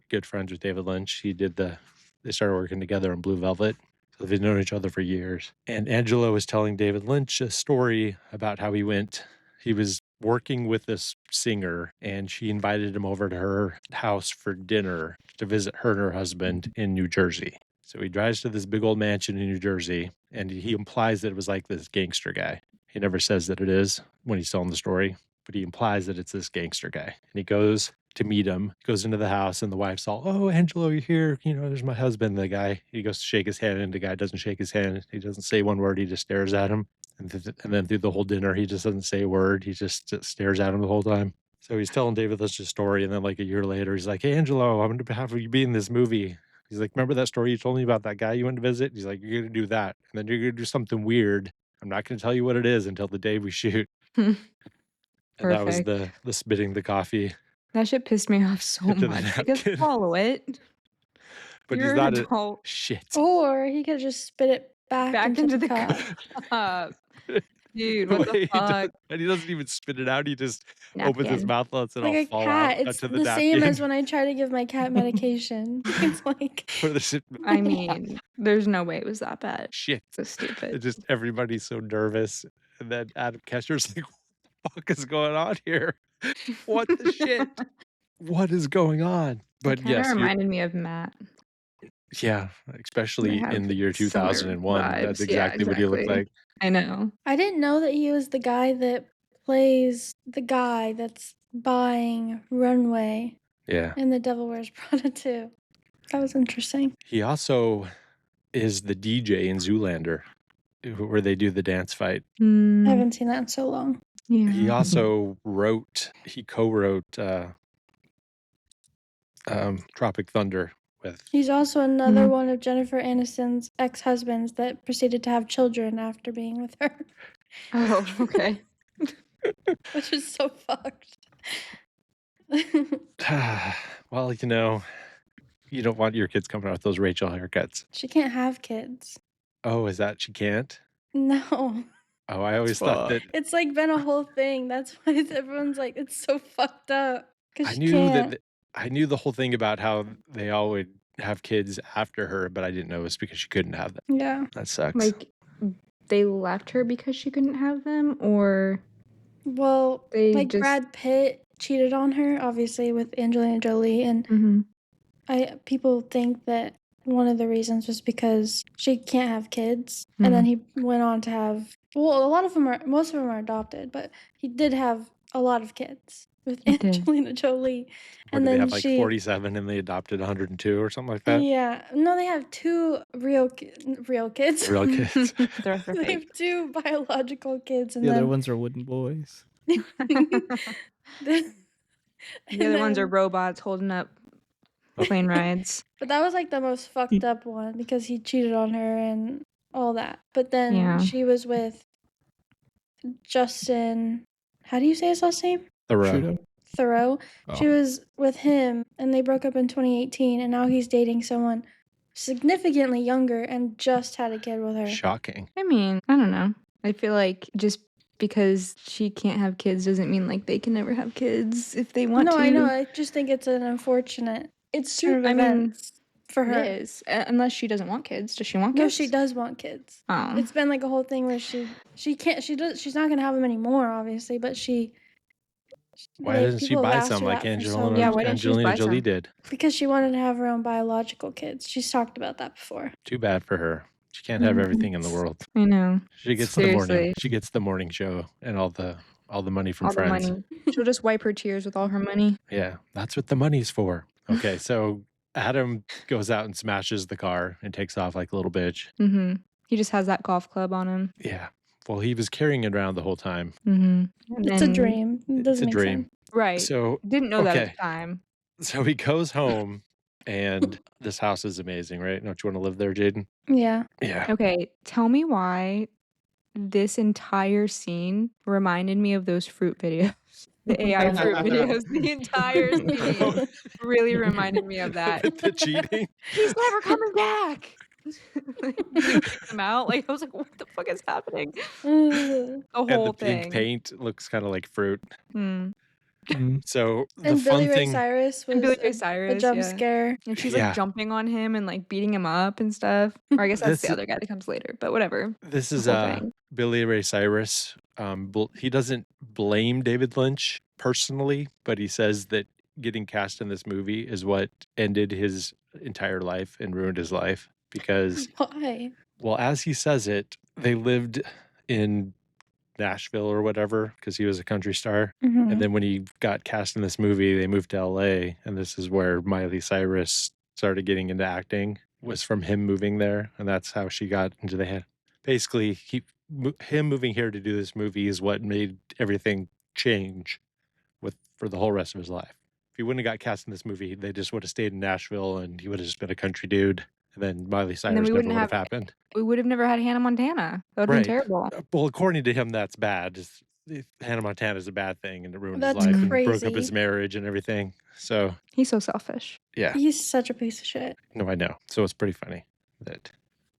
good friends with David Lynch. They started working together on Blue Velvet. So they've known each other for years. And Angelo was telling David Lynch a story about how he was working with this singer and she invited him over to her house for dinner to visit her and her husband in New Jersey. So he drives to this big old mansion in New Jersey and he implies that it was like this gangster guy. He never says that it is when he's telling the story, but he implies that it's this gangster guy. And he goes to meet him, goes into the house and the wife's all, oh, Angelo, you're here. There's my husband. The guy, he goes to shake his hand and the guy doesn't shake his hand. He doesn't say one word. He just stares at him. And then through the whole dinner, he just doesn't say a word. He just stares at him the whole time. So he's telling David Lynch's story. And then like a year later, he's like, hey, Angelo, I'm going to have you be in this movie. He's like, remember that story you told me about that guy you went to visit? He's like, you're going to do that. And then you're going to do something weird. I'm not going to tell you what it is until the day we shoot. And that was the spitting the coffee. That shit pissed me off so much. Because follow it. But You're he's not an adult. Shit. Or he could just spit it back into the cup. Dude, what the fuck? And he doesn't even spit it out. He just opens his mouth, lets it like all fall cat. out It's to the same as when I try to give my cat medication. It's like... I mean, there's no way it was that bad. Shit. So stupid. It's just everybody's so nervous. And then Adam Kesher's like, what the fuck is going on here? What the shit? What is going on? But it yes, reminded me of Matt. Yeah, especially in the year 2001. That's exactly what he looked like. I know. I didn't know that he was the guy that plays the guy that's buying Runway. Yeah. In The Devil Wears Prada too. That was interesting. He also is the DJ in Zoolander. where they do the dance fight. I Mm, haven't seen that in so long. yeah. He also co-wrote Tropic Thunder with. He's also another one of Jennifer Aniston's ex-husbands that proceeded to have children after being with her, Oh, okay. which is so fucked. Well, you don't want your kids coming out with those Rachel haircuts. She can't have kids. Oh, is that she can't? No. Oh, I always thought that. It's like been a whole thing. That's why everyone's like, it's so fucked up. Because I she knew can't. I knew the whole thing about how they all would have kids after her, but I didn't know it was because she couldn't have them. Yeah. That sucks. Like, they left her because she couldn't have them, or Well, they like just. Brad Pitt cheated on her, obviously, with Angelina Jolie, and Mhm. people think that one of the reasons was because she can't have kids, and then he went on to have. Well, most of them are adopted, but he did have a lot of kids with He did. Angelina Jolie, Or and do they then have like 47 and they adopted 102 or something like that? Yeah, no, they have two real kids. Real kids. The rest are They fake. have two biological kids, and The other then ones are wooden boys. The other ones are robots holding up plane rides. But that was like the most fucked up one because he cheated on her and all that. But then Yeah. she was with Justin. How do you say his last name? Thoreau. Thoreau. Oh. She was with him, and they broke up in 2018, and now he's dating someone significantly younger and just had a kid with her. Shocking. I mean, I don't know. I feel like just because she can't have kids doesn't mean like they can never have kids if they want to. No, I know. I just think it's an unfortunate It's turn true. of I mean, events for her. it is. Unless she doesn't want kids. Does she want No, kids? she does want kids. Oh. It's been like a whole thing where she's not gonna have them anymore, obviously, but Why doesn't she people have buy asked some her like that for so Angelina, Yeah, long. why didn't she just Angelina buy Jolie some? did? Because she wanted to have her own biological kids. She's talked about that before. Too bad for her. She can't have everything in the world. I know. She gets Seriously. She gets the morning show and all the money from All Friends. the money. She'll just wipe her tears with all her money. Yeah, that's what the money's for. Okay, so Adam goes out and smashes the car and takes off like a little bitch. Mm-hmm. He just has that golf club on him. Yeah. Well, he was carrying it around the whole time. Mm-hmm. It's a dream. It doesn't make sense. Right. So Didn't know that at okay. the time. So he goes home, and this house is amazing, right? Don't you want to live there, Jaden? Yeah. Yeah. Okay, tell me why this entire scene reminded me of those fruit videos. The AI fruit videos. The entire scene really reminded me of that. With the cheating. He's never coming back. Like, he kicks him out. Like, I was like, what the fuck is happening? The And whole the pink thing. paint looks kind of like fruit. So the And fun Billy Ray thing. Cyrus was a jump scare. And she's Yeah. like jumping on him and like beating him up and stuff. Or I guess that's the other guy that comes later, but whatever. This The is whole thing. Billy Ray Cyrus. He doesn't blame David Lynch personally, but he says that getting cast in this movie is what ended his entire life and ruined his life because, Why? well, as he says it, they lived in Nashville or whatever because he was a country star. And then when he got cast in this movie, they moved to LA, and this is where Miley Cyrus started getting into acting, was from him moving there, and that's how she got into the head. Basically, him moving here to do this movie is what made everything change for the whole rest of his life. If he wouldn't have got cast in this movie, they just would have stayed in Nashville, and he would have just been a country dude. And then Miley Cyrus never would have happened. We would have never had Hannah Montana. That would have been terrible. Well, according to him, that's bad. Hannah Montana is a bad thing, and it ruined his That's life crazy. and broke up his marriage and everything. So he's so selfish. Yeah. He's such a piece of shit. No, I know. So it's pretty funny that.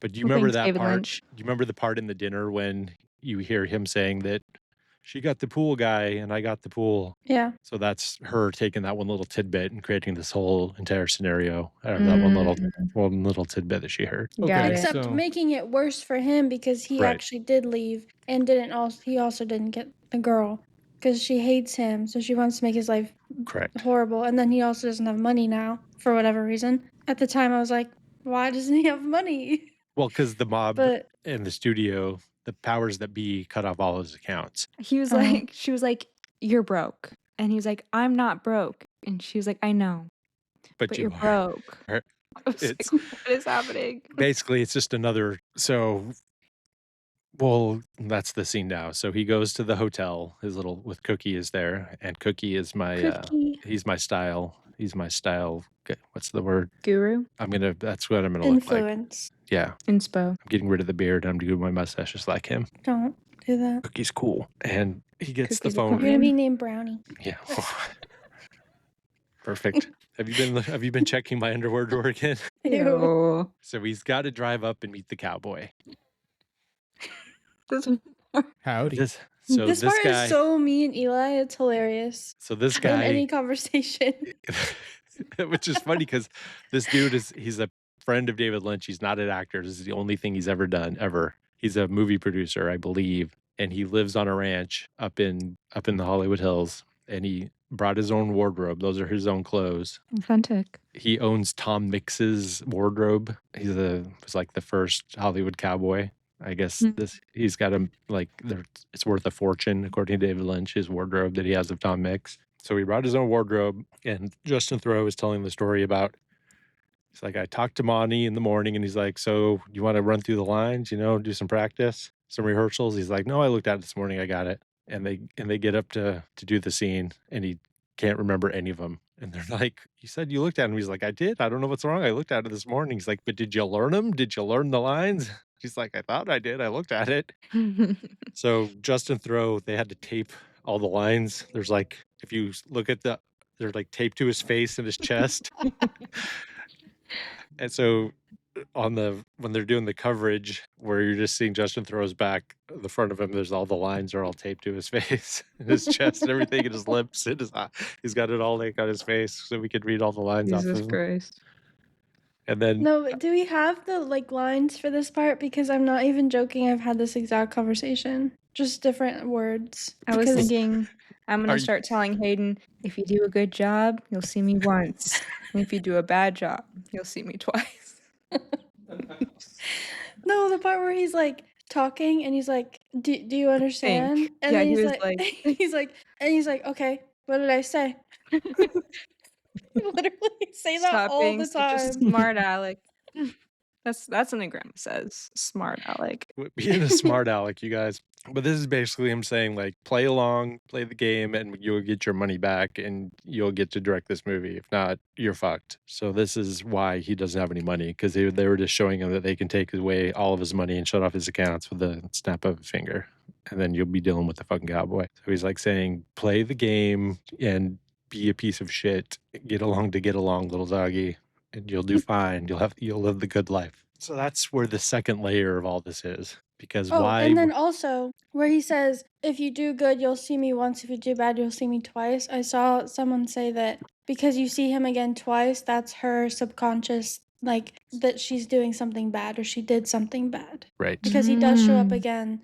But do you Well, remember thanks, that David part? Lynch. Do you remember the part in the dinner when you hear him saying that she got the pool guy and I got the pool? Yeah. So that's her taking that one little tidbit and creating this whole entire scenario out of that one little tidbit that she heard. Except making it worse for him because he actually did leave and he also didn't get the girl because she hates him, so she wants to make his life horrible. And then he also doesn't have money now for whatever reason. At the time, I was like, why doesn't he have money? Well, because the mob in the studio, the powers that be cut off all his accounts. He was like, she was like, you're broke. And he was like, I'm not broke. And she was like, I know. But you're broke. I was like, what is happening? Basically, it's just another. So Well, that's the scene now. So he goes to the hotel. His little with Cookie is there, and Cookie is my Cookie. he's my style. He's my style. What's the word? Guru? That's what I'm gonna look like. Influence. Yeah, Inspo. I'm getting rid of the beard. I'm doing my mustache just like him. Don't do that. Cookie's cool, and he gets Cookie's the a phone. You're gonna be named Brownie. Yeah, perfect. Have you been checking my underwear drawer again? Ew. Ew. So he's got to drive up and meet the cowboy. Howdy. This This part guy, is so me and Eli. It's hilarious. so this In guy, any conversation. which is funny because this dude he's a friend of David Lynch. He's not an actor. This is the only thing he's ever done ever. He's a movie producer, I believe, and he lives on a ranch up in the Hollywood Hills. And he brought his own wardrobe. Those are his own clothes. Authentic. He owns Tom Mix's wardrobe. Was like the first Hollywood cowboy. I guess he's got it's worth a fortune according to David Lynch, his wardrobe that he has of Tom Mix. So he brought his own wardrobe, and Justin Thoreau is telling the story about. He's like, I talked to Monty in the morning, and he's like, so you want to run through the lines, do some practice, some rehearsals? He's like, no, I looked at it this morning, I got it. And they get up to do the scene, and he can't remember any of them. And they're like, you said you looked at him. He's like, I did. I don't know what's wrong. I looked at it this morning. He's like, but did you learn them? Did you learn the lines? He's like, I thought I did. I looked at it. So Justin Thoreau, they had to tape all the lines. There's like, if you look at they're like taped to his face and his chest. And so when they're doing the coverage where you're just seeing Justin Thoreau's back, the front of him, there's all the lines are all taped to his face and his chest and everything, and his lips and his eye. He's got it all like on his face so we could read all the lines off Jesus of him. Christ. And then No, but do we have the lines for this part? Because I'm not even joking. I've had this exact conversation. Just different words. I was Because- thinking I'm going to start telling Hayden, if you do a good job, you'll see me once. And if you do a bad job, you'll see me twice. No, the part where he's like talking and he's like, do you understand? And Yeah, then he he's was like, like- he's like, okay, what did I say? Literally say that Stop all being the such a time. smart aleck. That's something Grandma says. Smart aleck. being a smart aleck, you guys. But this is basically him saying, like, play along, play the game, and you'll get your money back, and you'll get to direct this movie. If not, you're fucked. So this is why he doesn't have any money, because they were just showing him that they can take away all of his money and shut off his accounts with a snap of a finger, and then you'll be dealing with the fucking cowboy. So he's like saying, play the game and be a piece of shit. Get along to get along, little doggy, and you'll do fine. You'll live the good life. So that's where the second layer of all this is. Because why? And then also where he says, if you do good, you'll see me once. If you do bad, you'll see me twice. I saw someone say that because you see him again twice, that's her subconscious, like that she's doing something bad or she did something bad. Right. Because he does show up again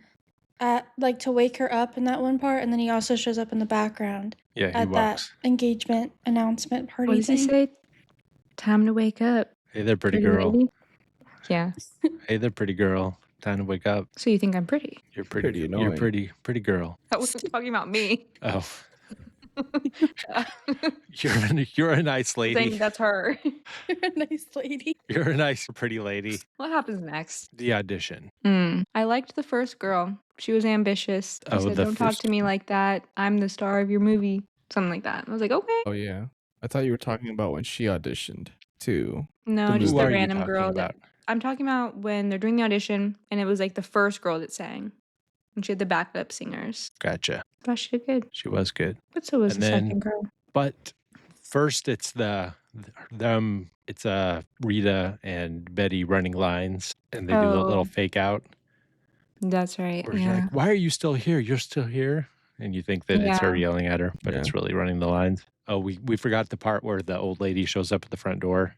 at like to wake her up in that one part, and then he also shows up in the background Yeah, he at walks. that engagement announcement party. What does he thing. say? Time to wake up. Hey there, pretty girl. lady. Yeah. Hey there, pretty girl. Time to wake up. So you think I'm pretty? You're pretty. Pretty You're annoying. pretty girl. I wasn't talking about me. Oh, you're a nice Saying lady. that's her. You're a nice lady. You're a nice, pretty lady. What happens next? The audition. I liked the first girl. She was ambitious. She Oh, said, the don't talk first- to me like that. I'm the star of your movie. Something like that. I was like, okay. Oh yeah. I thought you were talking about when she auditioned too. No, The just Who the are you random talking girl. about? I'm talking about when they're doing the audition, and it was like the first girl that sang. And she had the backup singers. Gotcha. Thought she did good. She was good. But so was And the then- second girl. But first, it's them. It's Rita and Betty running lines, and they do a little Oh. fake out. That's right. Where you're Yeah. like, why are you still here? You're still here. And you think that it's her Yeah. yelling at her, but it's really running the lines. Oh, we forgot the part where the old lady shows up at the front door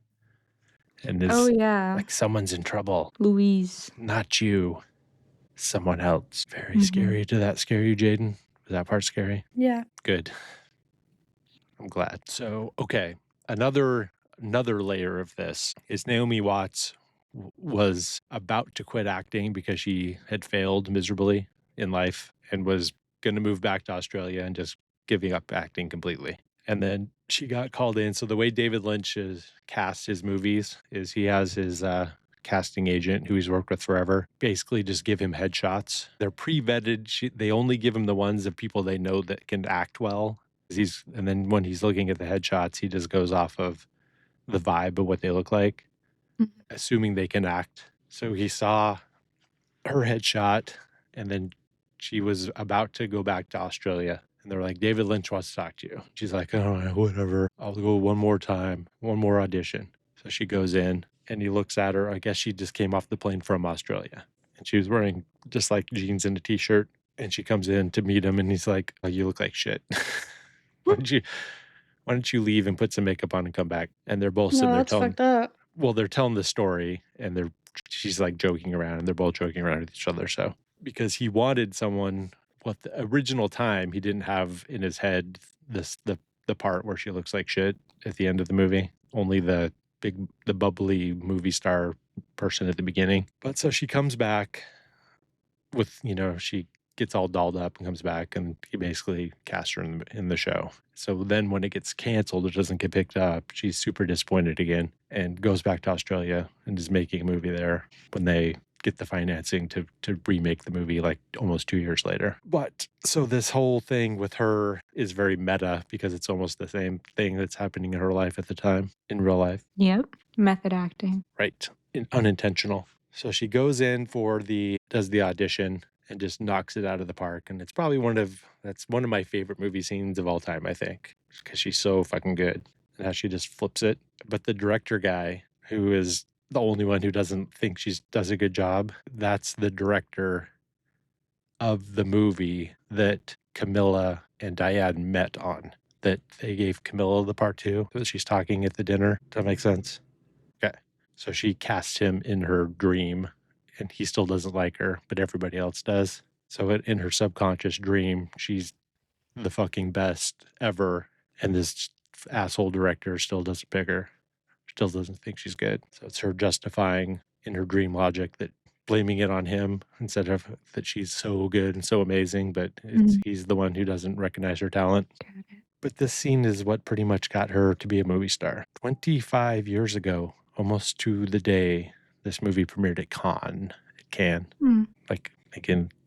and is Oh, yeah. like, someone's in trouble. Louise. Not you. Someone else. Very Mhm. scary. Did that scare you, Jaden? Was that part scary? Yeah. Good. I'm glad. So, okay. Another layer of this is Naomi Watts was about to quit acting because she had failed miserably in life and was going to move back to Australia and just giving up acting completely. And then she got called in. So the way David Lynch casts his movies is he has his casting agent who he's worked with forever, basically just give him headshots. They're pre-vetted. They only give him the ones of people they know that can act well. And then when he's looking at the headshots, he just goes off of the vibe of what they look like, assuming they can act. So he saw her headshot, and then she was about to go back to Australia. And they're like, David Lynch wants to talk to you. She's like, oh, whatever. I'll go one more time, one more audition. So she goes in, and he looks at her. I guess she just came off the plane from Australia. And she was wearing just like jeans and a t-shirt. And she comes in to meet him, and he's like, oh, you look like shit. Why don't you leave and put some makeup on and come back? And they're both sitting No, there that's telling, fucked up. well, they're telling the story, and she's like joking around, and they're both joking around with each other. So because he wanted someone, the original time he didn't have in his head the part where she looks like shit at the end of the movie, only the bubbly movie star person at the beginning. But so she comes back with, she gets all dolled up and comes back, and he basically cast her in the show. So then when it gets canceled, it doesn't get picked up, she's super disappointed again and goes back to Australia and is making a movie there when they get the financing to remake the movie like almost 2 years later. But so this whole thing with her is very meta because it's almost the same thing that's happening in her life at the time in real life. Yep. Method acting. Right. Unintentional. So she goes in does the audition and just knocks it out of the park. And it's probably that's one of my favorite movie scenes of all time, I think, because she's so fucking good and how she just flips it. But the director guy, who is the only one who doesn't think she does a good job, that's the director of the movie that Camilla and Diane met on, that they gave Camilla the part 2 that she's talking at the dinner. Does that make sense? Okay. So she cast him in her dream, and he still doesn't like her, but everybody else does. So in her subconscious dream, she's the fucking best ever, and this asshole director still doesn't pick her, still doesn't think she's good. So it's her justifying in her dream logic that blaming it on him instead of that she's so good and so amazing, but he's the one who doesn't recognize her talent. But this scene is what pretty much got her to be a movie star. 25 years ago, almost to the day, this movie premiered at Cannes.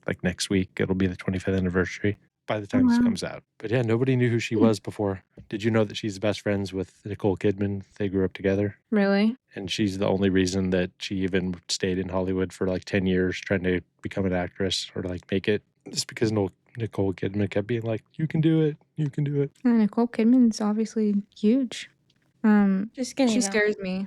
Like next week, it'll be the 25th anniversary by the time this comes out. But yeah, nobody knew who she was before. Did you know that she's best friends with Nicole Kidman? They grew up together. Really? And she's the only reason that she even stayed in Hollywood for like 10 years trying to become an actress or like make it. Just because Nicole Kidman kept being like, you can do it. You can do it. And Nicole Kidman's obviously huge. Just kidding. She scares me.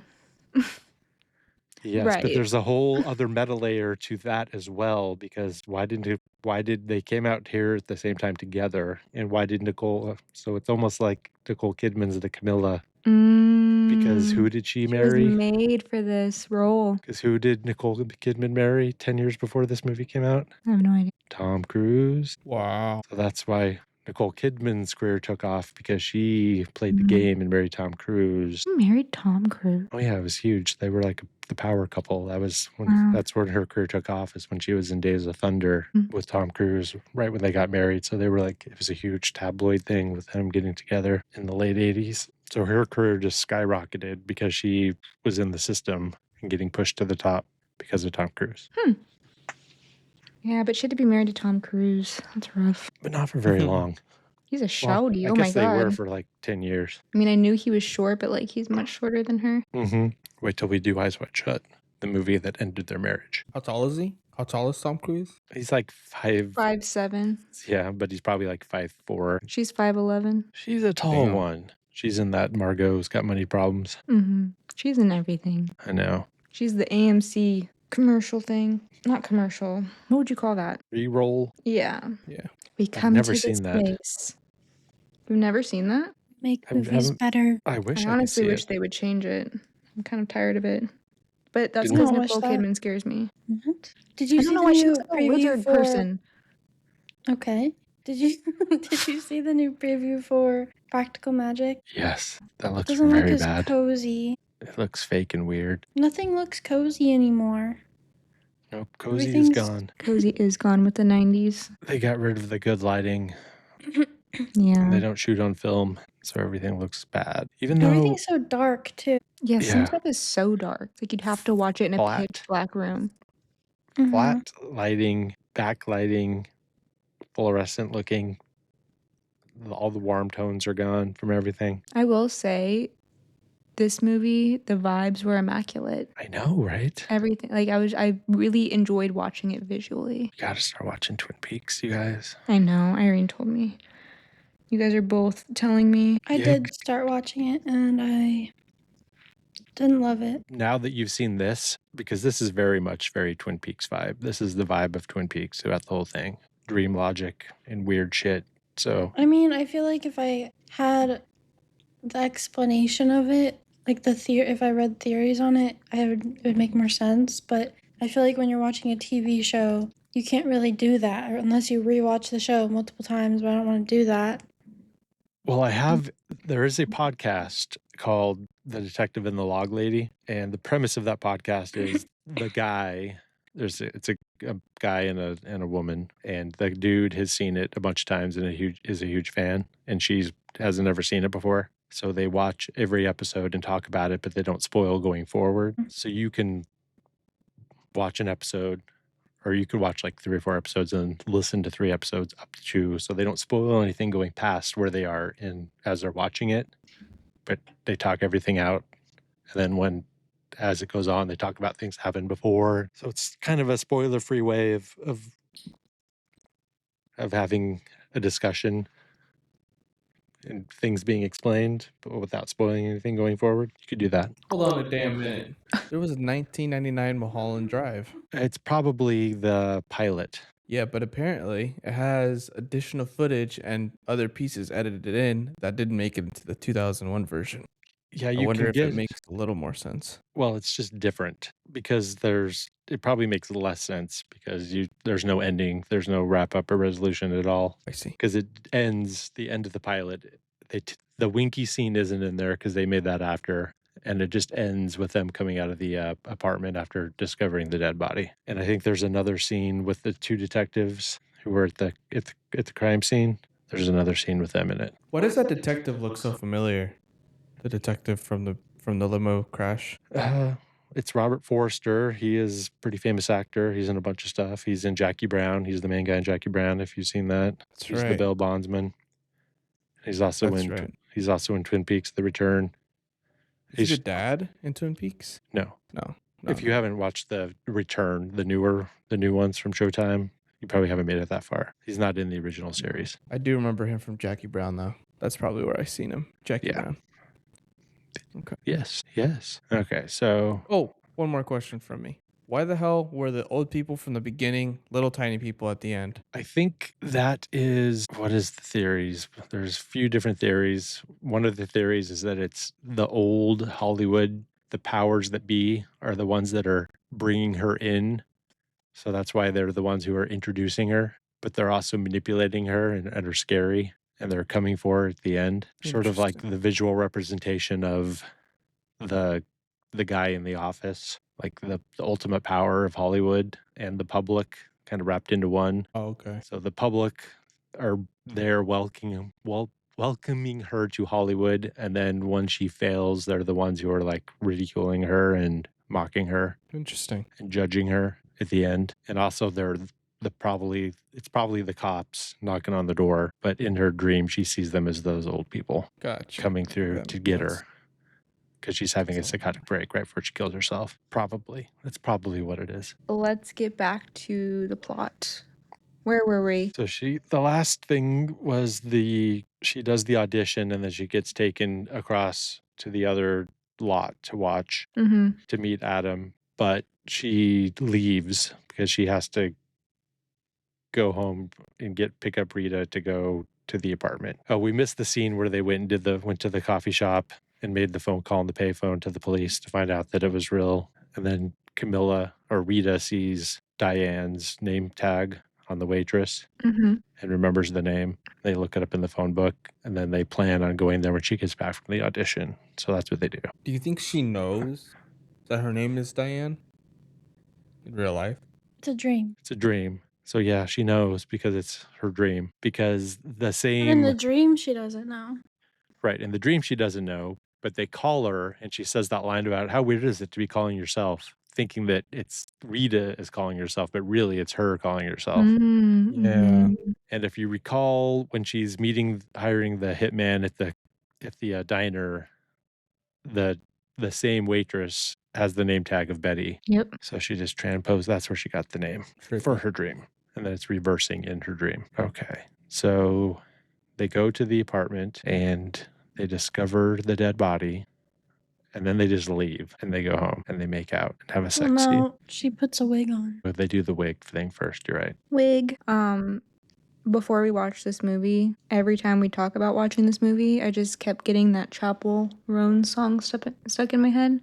Yes, right. But there's a whole other meta layer to that as well, because why did they came out here at the same time together, and why did Nicole? So it's almost like Nicole Kidman's the Camilla, because who did she marry? She was made for this role. Because who did Nicole Kidman marry 10 years before this movie came out? I have no idea. Tom Cruise. Wow. So that's why Nicole Kidman's career took off, because she played the game and married Tom Cruise. She married Tom Cruise. Oh yeah, it was huge. They were like the power couple. That's when her career took off, is when she was in Days of Thunder with Tom Cruise, right when they got married. So they were like, it was a huge tabloid thing with them getting together in the late 80s. So her career just skyrocketed because she was in the system and getting pushed to the top because of Tom Cruise. Yeah, but she had to be married to Tom Cruise. That's rough. But not for very long. He's a shouty. I guess they were for like 10 years. I mean, I knew he was short, but like he's much shorter than her. Wait till we do Eyes Wide Shut, the movie that ended their marriage. How tall is he? How tall is Tom Cruise? He's like 5'7". Yeah, but he's probably like 5'4". She's 5'11". She's a tall one. She's in that Margot's Got Money Problems. She's in everything. I know. She's the AMC commercial thing. Not commercial. What would you call that? Re-roll? Yeah. Yeah. We come never to this seen that. place. You've never seen that? Make movies better. I wish I I honestly could see wish they would change it. I'm kind of tired of it. But that's Didn't- because I watch Nicole that. Kidman scares me. What? Did you I see don't know the why she's new like a lizard preview for? person. Okay. Did you did you see the new preview for Practical Magic? Yes, that looks Doesn't look very as bad. cozy. It looks fake and weird. Nothing looks cozy anymore. Nope, cozy is Everything's- gone. Cozy is gone with the 90s. They got rid of the good lighting. Yeah. And they don't shoot on film, so everything looks bad. Even though Everything's so dark too. Yeah, some Yeah. stuff is so dark. Like you'd have to watch it in a Flat. pitch black room. Mhm. flat lighting, backlighting, fluorescent looking, all the warm tones are gone from everything. I will say, this movie, the vibes were immaculate. I know, right? Everything, like I really enjoyed watching it visually. You gotta start watching Twin Peaks, you guys. I know, Irene told me. You guys are both telling me. I did start watching it and I didn't love it. Now that you've seen this, because this is very Twin Peaks vibe. This is the vibe of Twin Peaks throughout the whole thing. Dream logic and weird shit. So I mean, I feel like if I had the explanation of it, like if I read theories on it, it would make more sense. But I feel like when you're watching a TV show, you can't really do that unless you rewatch the show multiple times. But I don't want to do that. Well, there is a podcast called The Detective and the Log Lady. And the premise of that podcast is it's a guy and a woman. And the dude has seen it a bunch of times and is a huge fan. And she hasn't ever seen it before. So they watch every episode and talk about it, but they don't spoil going forward. So you can watch an episode, or you could watch like 3 or 4 episodes and listen to 3 episodes up to 2, so they don't spoil anything going past where they are as they're watching it, but they talk everything out. And then as it goes on, they talk about things that happened before. So it's kind of a spoiler-free way of having a discussion and things being explained, but without spoiling anything going forward. You could do that. Hold on a damn minute. There was a 1999 Mulholland Drive. It's probably the pilot. Yeah, but apparently it has additional footage and other pieces edited in that didn't make it into the 2001 version. Yeah, I wonder if it makes a little more sense. Well, it's just different because it probably makes less sense because there's no ending, there's no wrap up or resolution at all. I see. Because the end of the pilot, the Winky scene isn't in there because they made that after, and it just ends with them coming out of the apartment after discovering the dead body. And I think there's another scene with the 2 detectives who were at the crime scene. There's another scene with them in it. Why does that detective look so familiar? The detective from the limo crash. It's Robert Forster. He is a pretty famous actor. He's in a bunch of stuff. He's in Jackie Brown. He's the main guy in Jackie Brown, if you've seen that. He's the bail bondsman. He's also in Twin Peaks: The Return. He's the dad in Twin Peaks? No. If you haven't watched The Return, the new ones from Showtime, you probably haven't made it that far. He's not in the original series. I do remember him from Jackie Brown, though. That's probably where I seen him. Jackie Brown. Okay. Yes. Okay, so... Oh, one more question from me. Why the hell were the old people from the beginning little tiny people at the end? I think that is... What is the theories? There's a few different theories. One of the theories is that it's the old Hollywood, the powers that be are the ones that are bringing her in. So that's why they're the ones who are introducing her. But they're also manipulating her and are scary. And they're coming for her at the end. Sort of like the visual representation of the guy in The Office, like the ultimate power of Hollywood and the public kind of wrapped into one. Oh, okay. So the public are there welcoming her to Hollywood, and then when she fails, they're the ones who are like ridiculing her and mocking her. Interesting. And judging her at the end. And also they're it's probably the cops knocking on the door, but in her dream she sees them as those old people coming through to get her because she's having a psychotic break right before she kills herself. That's probably what it is. Let's get back to the plot. Where were we? So the last thing was she does the audition, and then she gets taken across to the other lot to watch to meet Adam, but she leaves because she has to go home and pick up Rita to go to the apartment. Oh, we missed the scene where they went to the coffee shop and made the phone call on the payphone to the police to find out that it was real. And then Rita sees Diane's name tag on the waitress and remembers the name. They look it up in the phone book, and then they plan on going there when she gets back from the audition. So that's what they do. Do you think she knows that her name is Diane in real life? It's a dream. It's a dream. So yeah, she knows because it's her dream. Because the But in same the dream, she doesn't know. right, in the dream she doesn't know, but they call her and she says that line about how weird is it to be calling yourself, thinking that it's Rita is calling herself, but really it's her calling herself. Yeah. Mhm. And if you recall when she's hiring the hitman at the diner, the the same waitress has the name tag of Betty. Yep. So she just transposed. That's where she got the name for Trippy. her dream. And then it's reversing in her dream. Okay. So they go to the apartment and they discover the dead body. And then they just leave and they go home and they make out and have a Well, sex scene. no, she puts a wig on. But they do the wig thing first. You're right. Wig. Before we watched this movie, every time we talk about watching this movie, I just kept getting that Chapel Roan song stuck in my head.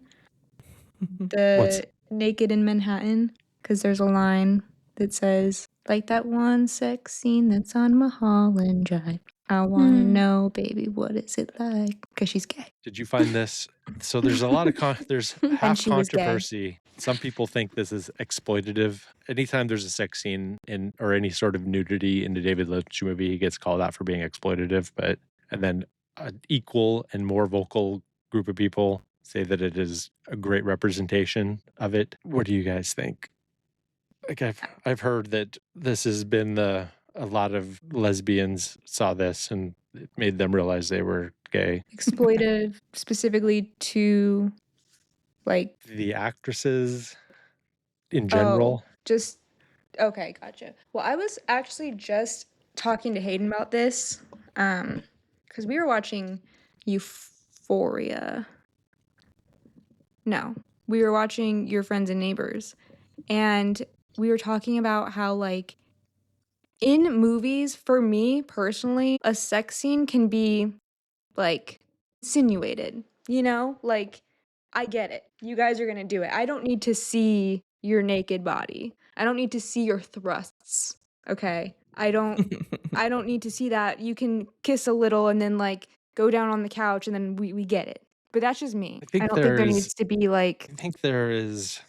What's The Naked in Manhattan, because there's a line that says, like that one sex scene that's on Mulholland Drive. I want to know, baby, what is it like? Because she's gay. Did you find this? So there's a lot of there's half she was gay. controversy. Some people think this is exploitative. Anytime there's a sex scene in or any sort of nudity in a David Lynch movie, he gets called out for being exploitative. And then an equal and more vocal group of people say that it is a great representation of it. What do you guys think? Like I've heard that this has been a lot of lesbians saw this and it made them realize they were gay. Exploitive specifically to, like, The actresses in oh, general. just, okay, gotcha. Well, I was actually just talking to Hayden about this, because we were watching Euphoria. No, we were watching Your Friends and Neighbors, and we were talking about how, like, in movies, for me personally, a sex scene can be, like, insinuated, you know? Like, I get it. You guys are gonna do it. I don't need to see your naked body. I don't need to see your thrusts, okay? I don't need to see that. You can kiss a little and then, like, go down on the couch and then we get it. But that's just me. I don't think there needs to be, like, I think there is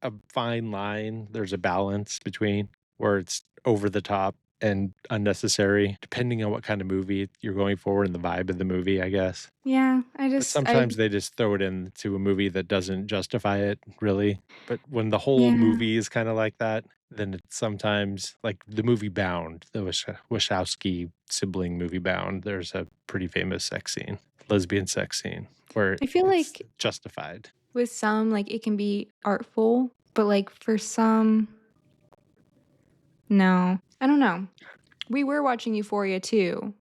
a fine line. There's a balance between where it's over the top and unnecessary, depending on what kind of movie you're going for and the vibe of the movie, I guess. yeah, But sometimes they just throw it into a movie that doesn't justify it, really. But when the whole Yeah. movie is kind of like that, then it's sometimes like the movie Bound, the Wachowski sibling movie Bound. There's a pretty famous sex scene, lesbian sex scene, where I feel it's like justified. with some, like, it can be artful, but, like, for some, no. I don't know. We were watching Euphoria too.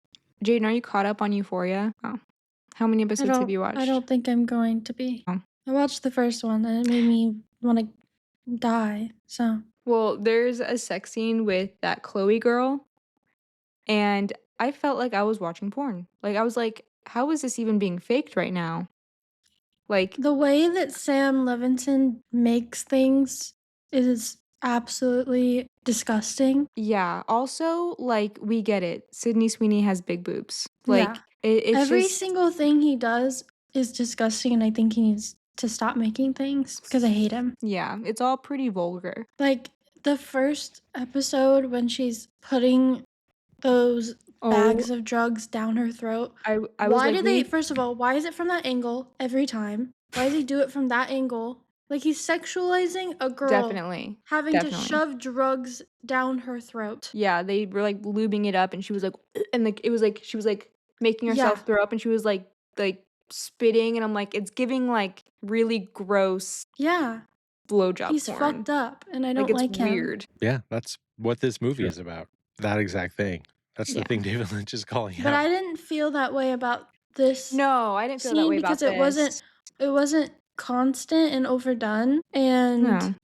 Jaden, are you caught up on Euphoria? Oh. How many episodes have you watched? I don't think I'm going to be. Oh. I watched the first one and it made me want to die. So, Well, there's a sex scene with that Chloe girl, and I felt like I was watching porn. Like, I was like, how is this even being faked right now? Like, the way that Sam Levinson makes things is absolutely disgusting. yeah. Also, like, we get it. Sydney Sweeney has big boobs. Like, Yeah. it's Every just single thing he does is disgusting, and I think he needs to stop making things because I hate him. yeah, it's all pretty vulgar. Like the first episode when she's putting those Oh, bags of drugs down her throat. I was Why like, do they, first of all, why is it from that angle every time? Why does he do it from that angle? Like he's sexualizing a girl definitely having to shove drugs down her throat. Yeah, they were like lubing it up, and she was like, and like it was like she was like making herself Yeah. throw up, and she was like spitting, and I'm like, it's giving like really gross Yeah. blowjob He's porn. fucked up, and I don't Like, like it's him. weird. Yeah, that's what this movie is about. That exact thing. That's the Yeah. thing David Lynch is calling But out. I didn't feel that way about this No, I didn't feel that scene way because about it wasn't constant and overdone, and No.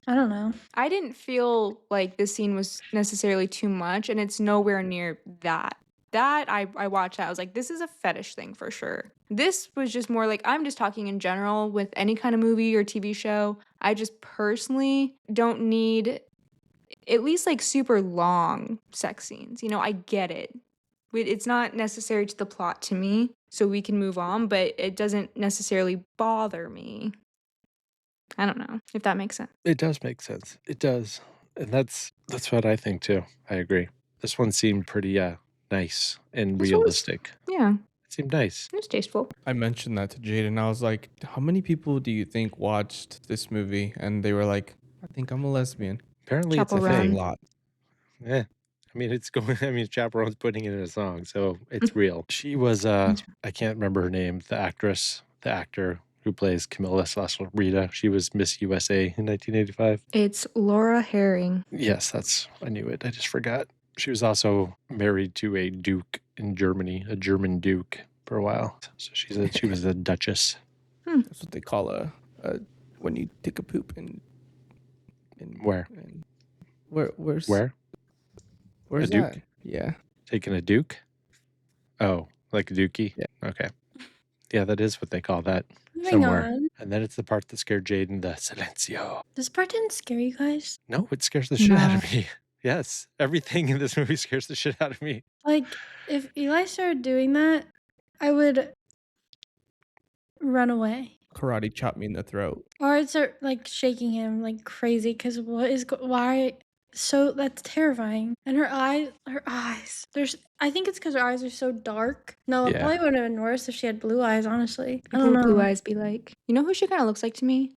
I don't know. I didn't feel like this scene was necessarily too much, and it's nowhere near that. That I watched that. I was like, this is a fetish thing for sure. This was just more like, I'm just talking in general with any kind of movie or TV show. I just personally don't need at least like super long sex scenes. You know, I get it. It's not necessary to the plot to me, so we can move on, but it doesn't necessarily bother me. I don't know if that makes sense. It does make sense. It does. And that's what I think too. I agree. This one seemed pretty nice and This one was- realistic. Yeah, It seemed nice. it was tasteful. I mentioned that to Jade, and I was like, how many people do you think watched this movie? And they were like, I think I'm a lesbian. Apparently it's a Chaperone. A thing. lot. Yeah. I mean, it's going, I mean, Chaperone's putting it in a song, so it's real. She was, I can't remember her name, the actor who plays Camilla Rita. She was Miss USA in 1985. It's Laura Herring. Yes, I knew it. I just forgot. She was also married to a duke in Germany, a German duke for a while. So she was a duchess. That's what they call a when you take a poop and Where? And where's Where? Where's A duke? that? Yeah. Taking a duke? Oh, like a dookie? Yeah. Okay. Yeah, that is what they call that Moving somewhere. on. And then it's the part that scared Jaden, the silencio. This part didn't scare you guys. No, it scares the shit out of me. Yes, everything in this movie scares the shit out of me. Like, if Eli started doing that, I would run away. Karate chopped me in the throat. Or I'd start, like, shaking him like crazy because why? So that's terrifying. And her eyes. I think it's because her eyes are so dark. No, it Yeah. probably would have been worse if she had blue eyes, honestly. I What don't would know. blue eyes be like? You know who she kind of looks like to me?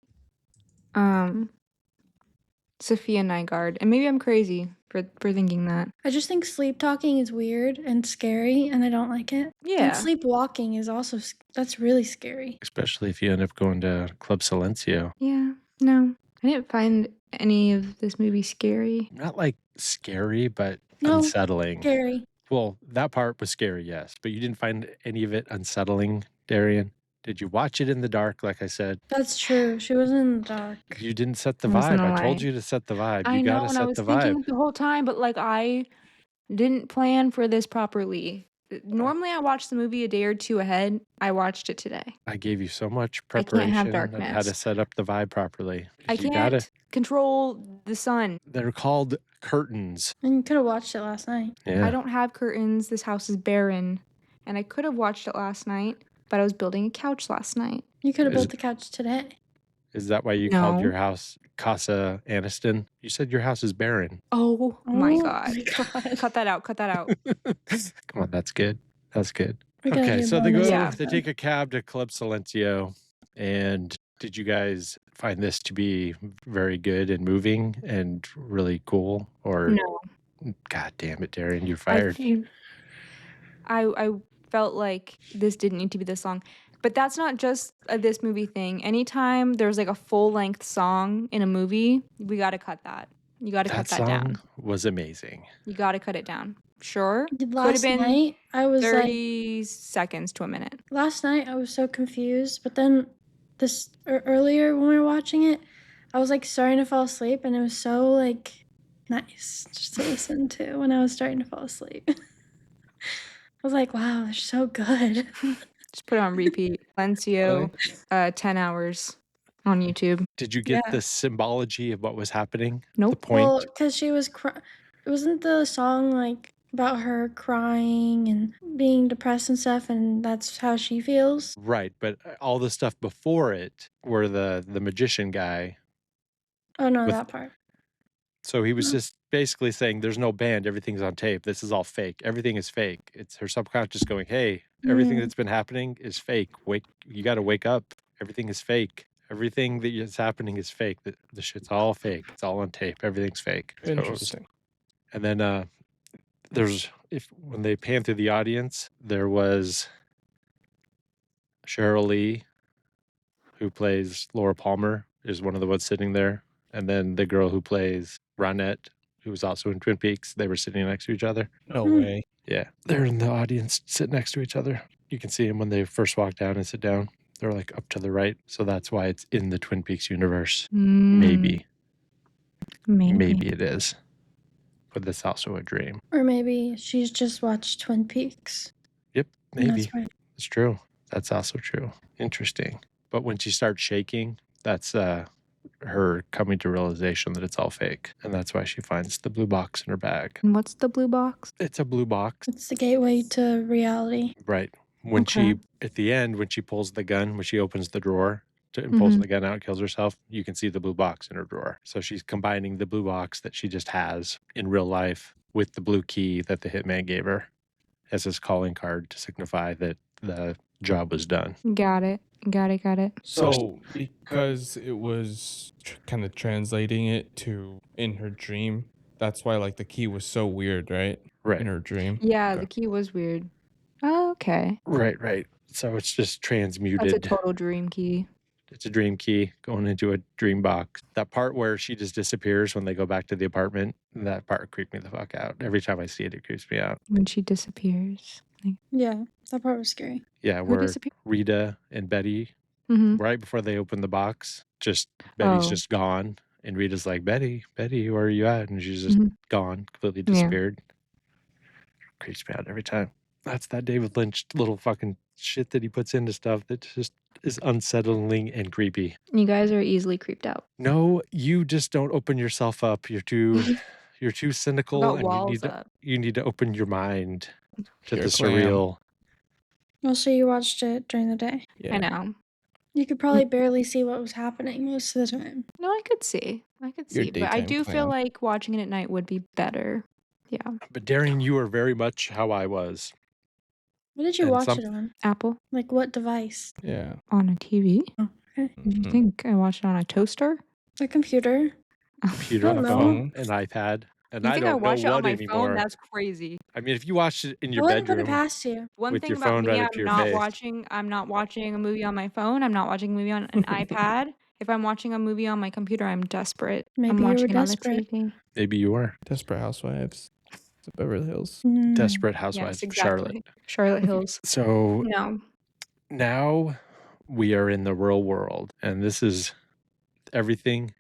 Sophia Nygaard. And maybe I'm crazy for thinking that. I just think sleep talking is weird and scary, and I don't like it. Yeah. And sleepwalking is also, that's really scary. Especially if you end up going to Club Silencio. Yeah. No, I didn't find any of this movie scary. Not like scary, but No, unsettling. Scary. Well, that part was scary, yes. But you didn't find any of it unsettling, Darian? Did you watch it in the dark, like I said? That's true. She wasn't in the dark. You didn't set the I was vibe. in the I told light. you to set the vibe. I You know, gotta and I set was the thinking vibe. it the whole time, but like I didn't plan for this properly. Normally, I watch the movie a day or two ahead. I watched it today. I gave you so much I can't preparation have on how to darkness. set up the vibe properly. I You can't control the sun. They're called curtains. And you could have watched it last night. Yeah. I don't have curtains. This house is barren. And I could have watched it last night, but I was building a couch last night. You could have Is- built the couch today. Is that why you called No. your house Casa Aniston? You said your house is barren. Oh my Oh god. my God. Cut that out. Cut that out. Come on, that's good. That's good. We're gonna Okay, do so they bonus go, Yeah. they episode. take a cab to Club Silencio. And did you guys find this to be very good and moving and really cool? Or, No. God damn it, Darian, you're I fired. think- I felt like this didn't need to be this long. But that's not just a this movie thing. Anytime there's like a full-length song in a movie, we got to cut that. You got to cut That that song down. was amazing. You got to cut it down. Sure. Could have Last been night, I was like, 30 seconds to a minute. last night I was so confused. But then earlier when we were watching it, I was like starting to fall asleep, and it was so like nice just to listen to when I was starting to fall asleep. I was like, wow, they're so good. Just put it on repeat. Silencio, 10 hours on YouTube. Did you get Yeah. the symbology of what was happening? The Nope. point? Well, because she was wasn't the song like about her crying and being depressed and stuff, and that's how she feels? Right, but all the stuff before it were the magician guy. Oh no, With- that part. So he was just basically saying, there's no band, everything's on tape. This is all fake. Everything is fake. It's her subconscious going, hey, everything Mm. that's been happening is fake. You got to wake up. Everything is fake. Everything that is happening is fake. The shit's all fake. It's all on tape. Everything's fake. So it was- Interesting. and then when they pan through the audience, there was Cheryl Lee, who plays Laura Palmer, is one of the ones sitting there. And then the girl who plays Ronette, who was also in Twin Peaks, they were sitting next to each other. No Hmm. way. Yeah, they're in the audience, sit next to each other. You can see them when they first walk down and sit down. They're like up to the right. So that's why it's in the Twin Peaks universe. Maybe it is. But that's also a dream. Or maybe she's just watched Twin Peaks. Yep, and maybe. That's right. It's true. That's also true. Interesting. But when she starts shaking, that's her coming to realization that it's all fake. And that's why she finds the blue box in her bag. And what's the blue box? It's a blue box. It's the gateway to reality. Right. When Okay. at the end, when she pulls the gun, when she opens the drawer, pulls the gun out and kills herself, you can see the blue box in her drawer. So she's combining the blue box that she just has in real life with the blue key that the hitman gave her as his calling card to signify that the job was done. Got it. So because it was kind of translating it to in her dream, that's why like the key was so weird, right? Right. In her dream. Yeah, Okay. the key was weird. Oh, okay. Right. So it's just transmuted. That's a total dream key. It's a dream key going into a dream box. That part where she just disappears when they go back to the apartment, that part creeped me the fuck out. Every time I see it, it creeps me out. When she disappears. Yeah, that part was scary. Yeah, Who where disappeared? Rita and Betty, Mm-hmm. right before they open the box, Betty's Oh. just gone. And Rita's like, Betty, where are you at? And she's just gone, completely disappeared. Creeps me out every time. That's that David Lynch little fucking shit that he puts into stuff that just is unsettling and creepy. You guys are easily creeped out. No, you just don't open yourself up. You're too cynical, Got and walls up. you need to open your mind to You're the a clam. surreal. Well, so you watched it during the day. Yeah. I know. You could probably barely see what was happening most of the time. No, I could see. You're a But I daytime do feel clam. like watching it at night would be better. Yeah. But Darian, you are very much how I was. What did you And watch some- it on? Apple Like what device? Yeah. on a TV. Oh, okay. What do you Mhm. think? I watched it on a toaster. A computer. Computer, don't a know. phone, an iPad, and You I think I don't know watched it on what my anymore. phone? That's crazy. I mean, if you watched it in I your wouldn't put it bedroom, past you. One with thing your about phone me, right up to your face. I'm not watching a movie on my phone. I'm not watching a movie on an iPad. If I'm watching a movie on my computer, I'm desperate. Maybe I'm you were watching it on the desperate. TV. maybe you were Desperate Housewives. It's Beverly Hills. Desperate Yes, Housewives of exactly. Charlotte. Charlotte Hills. So No. now we are in the real world, and this is everything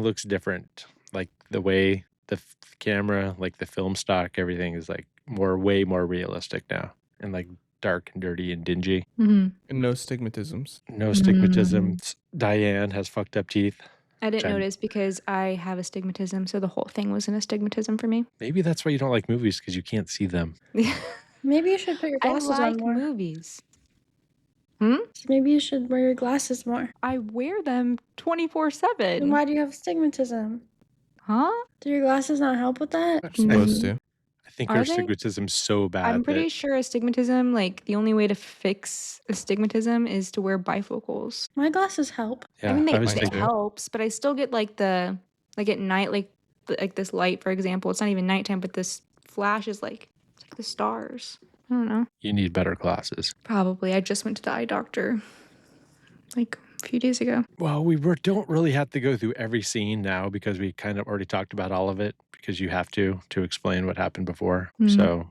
looks different. Like the way the camera, like the film stock, everything is like way more realistic now, and like dark and dirty and dingy. Mm-hmm. And no stigmatisms. No stigmatisms. Diane has fucked up teeth. I didn't I'm- notice because I have astigmatism, so the whole thing was an astigmatism for me. Maybe that's why you don't like movies, because you can't see them. Maybe you should put your I glasses on like more. movies. Maybe you should wear your glasses more. I wear them 24/7. Then why do you have astigmatism? Huh? Do your glasses not help with that? You're supposed to. I think Are your they? astigmatism's so bad. I'm pretty that sure astigmatism, like the only way to fix astigmatism is to wear bifocals. My glasses help. yeah, I mean, was it thinking. helps, but I still get like at night, like this light, for example. It's not even nighttime, but this flash is like it's like the stars. I don't know. You need better glasses. Probably. I just went to the eye doctor like a few days ago. Well, we don't really have to go through every scene now because we kind of already talked about all of it, because you have to explain what happened before. Mhm. So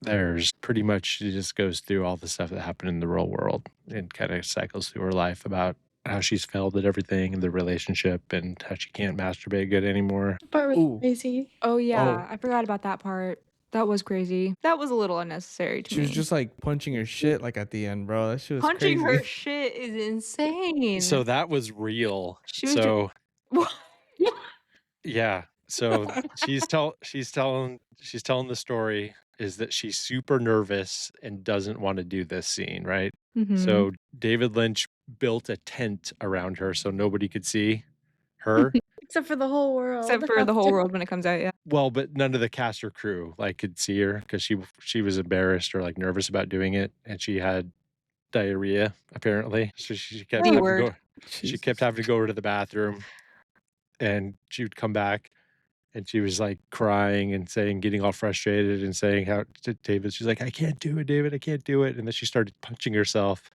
there's pretty much, she just goes through all the stuff that happened in the real world and kind of cycles through her life about how she's failed at everything in the relationship and how she can't masturbate good anymore. That part was Ooh. crazy. Oh yeah, I forgot about that part. That was crazy. That was a little unnecessary to She me. was just like punching her shit like at the end, bro. That shit was Punching crazy. her shit is insane. So that was real. She was So What? yeah. So she's telling the story is that she's super nervous and doesn't want to do this scene, right? Mhm. So David Lynch built a tent around her so nobody could see her. Except for the whole world. Except for the whole world when it comes out, yeah. Well, but none of the cast or crew like could see her because she was embarrassed or like nervous about doing it, and she had diarrhea apparently. So she kept D having to word. go. She kept having to go over to the bathroom, and she would come back, and she was like crying and getting all frustrated and saying how to David, she's like, I can't do it, David, I can't do it. And then she started punching herself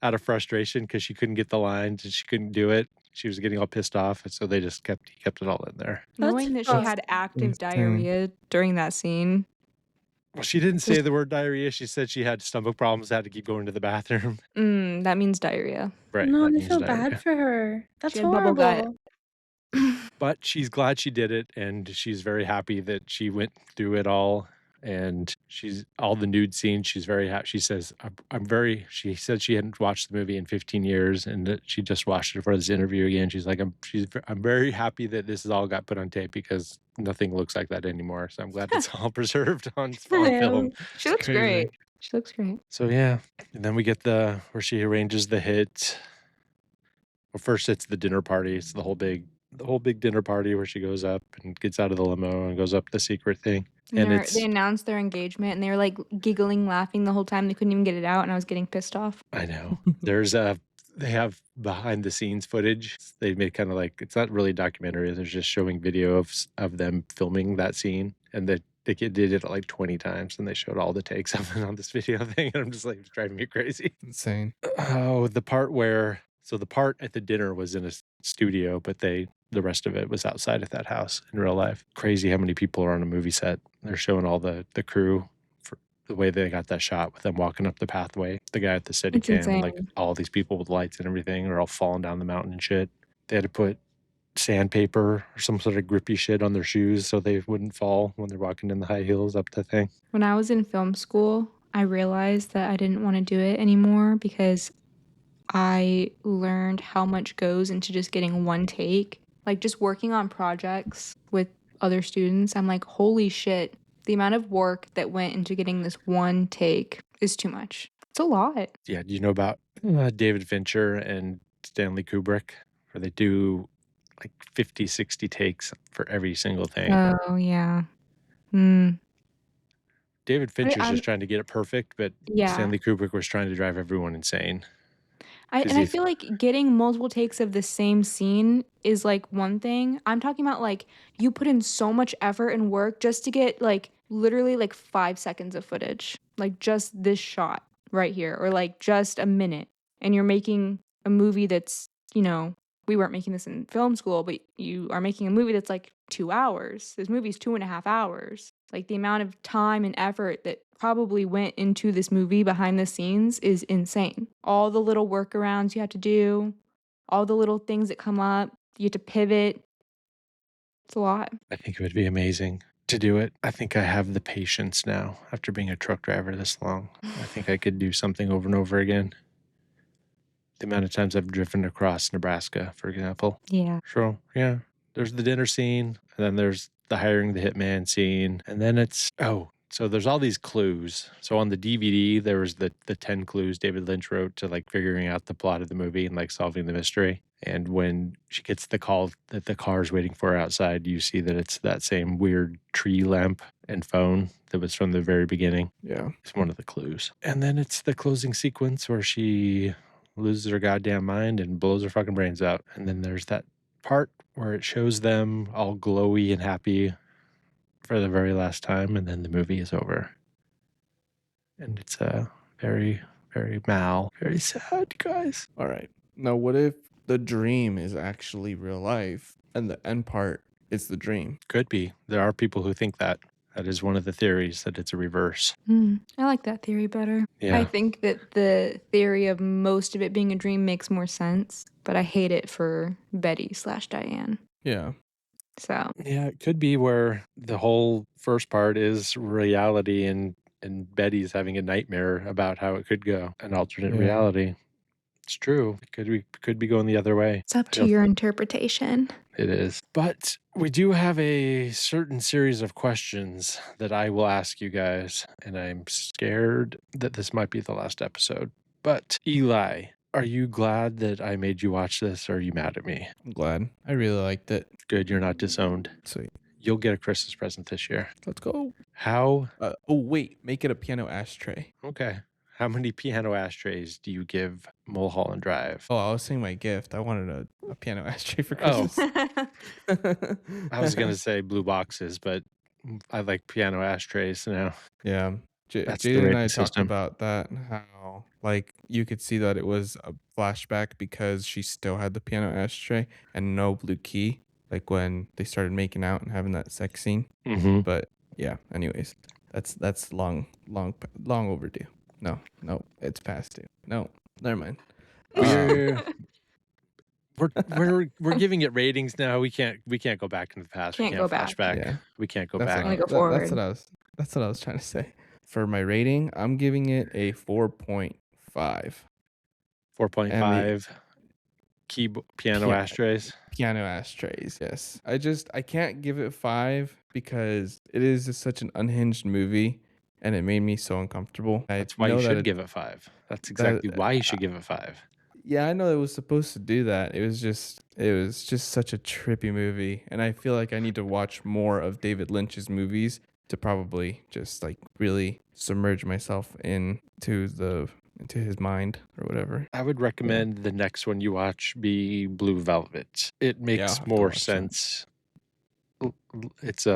out of frustration because she couldn't get the lines and she couldn't do it. She was getting all pissed off. And so he kept it all in there. Knowing that she That's had active insane. diarrhea during that scene. Well, she didn't say the word diarrhea. She said she had stomach problems, had to keep going to the bathroom. That means diarrhea. Right. No, that they means feel diarrhea. bad for her. That's She had bubble gut. horrible. But she's glad she did it, and she's very happy that she went through it all. And she's all the nude scenes. She's very happy. She says, she said she hadn't watched the movie in 15 years and that she just watched it for this interview again. She's like, I'm very happy that this all got put on tape because nothing looks like that anymore. So I'm glad it's all preserved on film. She looks crazy. great. She looks great. So yeah, and then we get where she arranges the hit. Well, first it's the dinner party. It's the whole big dinner party where she goes up and gets out of the limo and goes up the secret thing. And They announced their engagement and they were like giggling, laughing the whole time. They couldn't even get it out, and I was getting pissed off. I know they have behind the scenes footage. They made kind of like, it's not really a documentary. They're just showing video of them filming that scene, and they did it like 20 times, and they showed all the takes of it on this video thing. And I'm just like, it's driving me crazy. Insane. Oh, the part at the dinner was in a studio, but the rest of it was outside of that house in real life. Crazy how many people are on a movie set. They're showing all the crew for the way they got that shot with them walking up the pathway. The guy at the steady It's cam and like insane. all these people with lights and everything are all falling down the mountain and shit. They had to put sandpaper or some sort of grippy shit on their shoes so they wouldn't fall when they're walking in the high heels up the thing. When I was in film school, I realized that I didn't want to do it anymore because I learned how much goes into just getting one take. Like just working on projects with other students, I'm like, holy shit, the amount of work that went into getting this one take is too much. It's a lot. Yeah, do you know about David Fincher and Stanley Kubrick, where they do like 50, 60 takes for every single thing? Oh, yeah. Mm. David Fincher's I'm just trying to get it perfect, but Yeah. Stanley Kubrick was trying to drive everyone insane. I feel like getting multiple takes of the same scene is like one thing. I'm talking about like you put in so much effort and work just to get like literally like 5 seconds of footage. Like just this shot right here, or like just a minute. And you're making a movie that's, we weren't making this in film school, but you are making a movie that's like 2 hours. This movie's 2.5 hours. Like the amount of time and effort that probably went into this movie behind the scenes is insane. All the little workarounds you have to do, all the little things that come up, you have to pivot. It's a lot. I think it would be amazing to do it. I think I have the patience now after being a truck driver this long. I think I could do something over and over again. The amount of times I've driven across Nebraska, for example. Yeah. So, yeah, there's the dinner scene, and then there's the hiring the hitman scene, and then so there's all these clues. So on the DVD, there was the 10 clues David Lynch wrote to like figuring out the plot of the movie and like solving the mystery. And when she gets the call that the car's waiting for her outside, you see that it's that same weird tree lamp and phone that was from the very beginning. Yeah. It's one of the clues. And then it's the closing sequence where she loses her goddamn mind and blows her fucking brains out. And then there's that part where it shows them all glowy and happy for the very last time, and then the movie is over. And it's very, very very sad, guys. All right. Now, what if the dream is actually real life and the end part is the dream? Could be. There are people who think that. That is one of the theories, that it's a reverse. I like that theory better. Yeah. I think that the theory of most of it being a dream makes more sense, but I hate it for Betty/Diane. Yeah. So Yeah, it could be where the whole first part is reality and Betty's having a nightmare about how it could go, an alternate reality. It's true. It could be going the other way. it's up to your interpretation. It is. But we do have a certain series of questions that I will ask you guys, and I'm scared that this might be the last episode. But Eli, are you glad that I made you watch this, or are you mad at me? I'm glad. I really liked it. Good, you're not disowned. Sweet. You'll get a Christmas present this year. Let's go. How? Oh, wait. Make it a piano ashtray. Okay. How many piano ashtrays do you give Mulholland Drive? Oh, I was saying my gift. I wanted a piano ashtray for Christmas. I was going to say blue boxes, but I like piano ashtrays now. Yeah. That's the Jaden and rating I talked system. about that, how like you could see that it was a flashback because she still had the piano ashtray and no blue key, like when they started making out and having that sex scene. Mm-hmm. But yeah, anyways, that's long overdue. No, it's past due. No, never mind. We're giving it ratings now. We can't go back into the past. Can't go back. flashback. Yeah. We can't go That's back. Only go That's forward. what I was trying to say. For my rating, I'm giving it a 4.5. 4.5 piano ashtrays. Piano ashtrays, yes. I can't give it 5 because it is just such an unhinged movie, and it made me so uncomfortable. I That's why you know that should give it 5. That's that exactly why you should give it 5. yeah, I know it was supposed to do that. It was just such a trippy movie, and I feel like I need to watch more of David Lynch's movies to probably just like really submerge myself into his mind or whatever. I would recommend the next one you watch be Blue Velvet. It I'll makes have to more watch that. sense. It's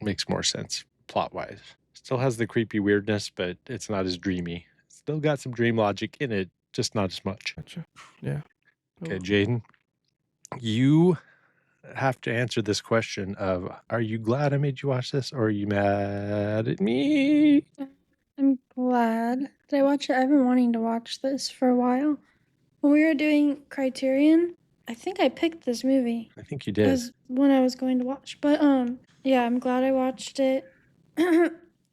makes more sense plot-wise. Still has the creepy weirdness, but it's not as dreamy. Still got some dream logic in it, just not as much. Gotcha. Yeah. Okay, Oh. Jaden, you have to answer this question of, are you glad I made you watch this, or are you mad at me? I'm glad that I watched it. I've been wanting to watch this for a while. When we were doing Criterion, I think I picked this movie I think you did. as one I was going to watch. But yeah, I'm glad I watched it.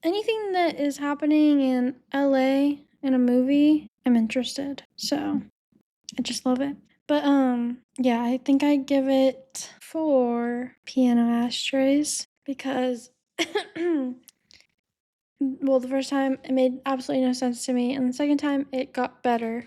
Anything that is happening in LA in a movie, I'm interested. So I just love it. But yeah, I think I give it 4 piano ashtrays because well, the first time it made absolutely no sense to me, and the second time it got better.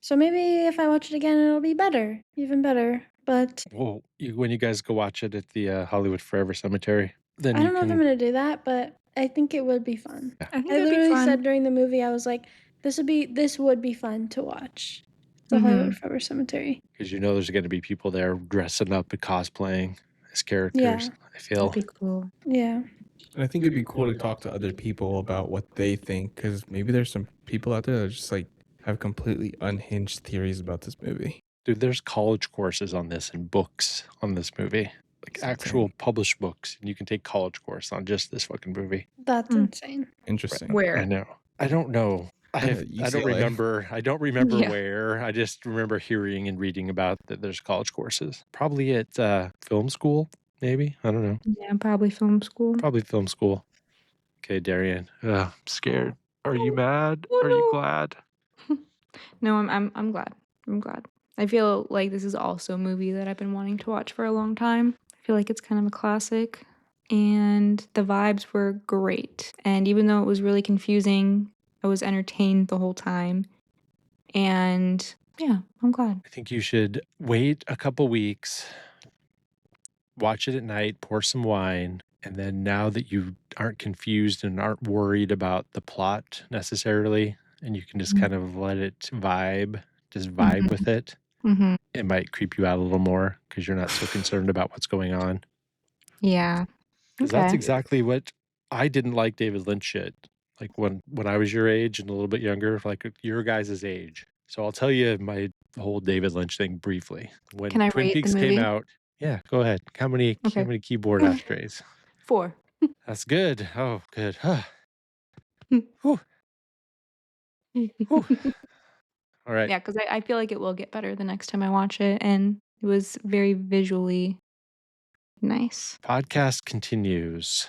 So maybe if I watch it again, it'll be better, even better. But Well, when you guys go watch it at the Hollywood Forever Cemetery, then I you don't know if I'm can. gonna do that, but I think it would be fun. I think I that'd be literally fun. said during the movie, I was like, this would be fun to watch. The Hollywood Forever Cemetery. Because you know there's going to be people there dressing up and cosplaying as characters. Yeah. I feel. That'd be cool. Yeah. And I think it'd be cool to talk to other people about what they think, because maybe there's some people out there that just like have completely unhinged theories about this movie. Dude, there's college courses on this and books on this movie. Like It's actual insane. published books. And you can take college course on just this fucking movie. That's insane. Interesting. Where? I know. I don't know. I don't UCLA. remember. I don't remember Yeah. where. I just remember hearing and reading about that there's college courses. Probably at film school, maybe. I don't know. Yeah, probably film school. Probably film school. Okay, Darian. I'm scared. Are you mad? Oh, Are you no. glad? No, I'm glad. I'm glad. I feel like this is also a movie that I've been wanting to watch for a long time. I feel like it's kind of a classic, and the vibes were great. And even though it was really confusing, I was entertained the whole time. And yeah, I'm glad. I think you should wait a couple weeks, watch it at night, pour some wine, and then now that you aren't confused and aren't worried about the plot necessarily, and you can just kind of let it vibe, just vibe with it, Mm-hmm. it might creep you out a little more because you're not so concerned about what's going on. Yeah. Because that's Okay. exactly what I didn't like David Lynch shit. Like when I was your age and a little bit younger, like your guys' age. So I'll tell you my whole David Lynch thing briefly. When Can I Twin rate the Peaks came movie? out, yeah, go ahead. How many keyboard ashtrays? 4. That's good. Oh, good. Whew. All right. Yeah, because I feel like it will get better the next time I watch it, and it was very visually nice. Podcast continues.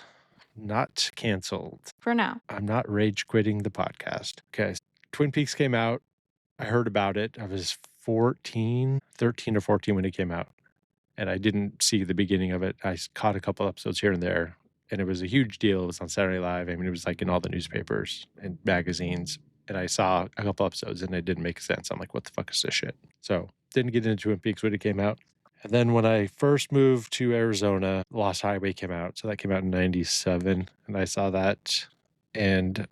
Not canceled. For now. I'm not rage quitting the podcast. Okay. Twin Peaks came out. I heard about it. I was 13 or 14 when it came out. And I didn't see the beginning of it. I caught a couple episodes here and there. And it was a huge deal. It was on Saturday Night Live. I mean, it was like in all the newspapers and magazines. And I saw a couple episodes and it didn't make sense. I'm like, what the fuck is this shit? So didn't get into Twin Peaks when it came out. And then when I first moved to Arizona, Lost Highway came out. So that came out in 97. And I saw that. And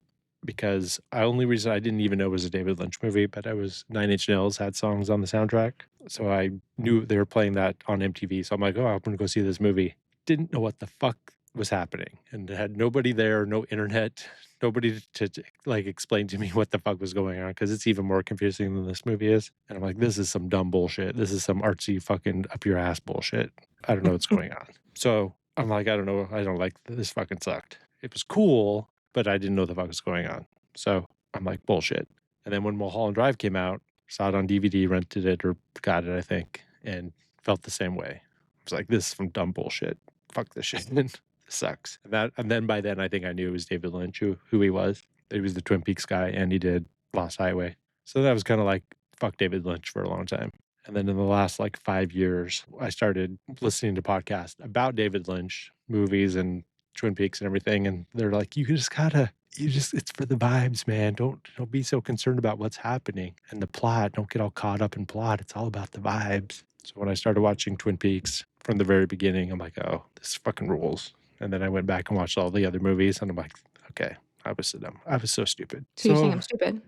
because only reason I didn't even know it was a David Lynch movie, but I was Nine Inch Nails had songs on the soundtrack. So I knew they were playing that on MTV. So I'm like, oh, I'm going to go see this movie. Didn't know what the fuck was happening and had nobody there, no internet, nobody to like explain to me what the fuck was going on because it's even more confusing than this movie is. And I'm like, this is some dumb bullshit. This is some artsy fucking up your ass bullshit. I don't know what's going on. So I'm like, I don't know. I don't like this. Fucking sucked. It was cool, but I didn't know the fuck was going on. So I'm like, bullshit. And then when Mulholland Drive came out, saw it on DVD, rented it or got it, I think, and felt the same way. I was like, this is some dumb bullshit. Fuck this shit. This sucks. And then by then I think I knew it was David Lynch, who he was. He was the Twin Peaks guy and he did Lost Highway. So that was kind of like, fuck David Lynch for a long time. And then in the last like 5 years, I started listening to podcasts about David Lynch movies and Twin Peaks and everything, and they're like, it's for the vibes, man. Don't be so concerned about what's happening and the plot. Don't get all caught up in plot. It's all about the vibes. So when I started watching Twin Peaks from the very beginning, I'm like, oh, this fucking rules. And then I went back and watched all the other movies, and I'm like, okay, I was so dumb. I was so stupid. So you think I'm stupid?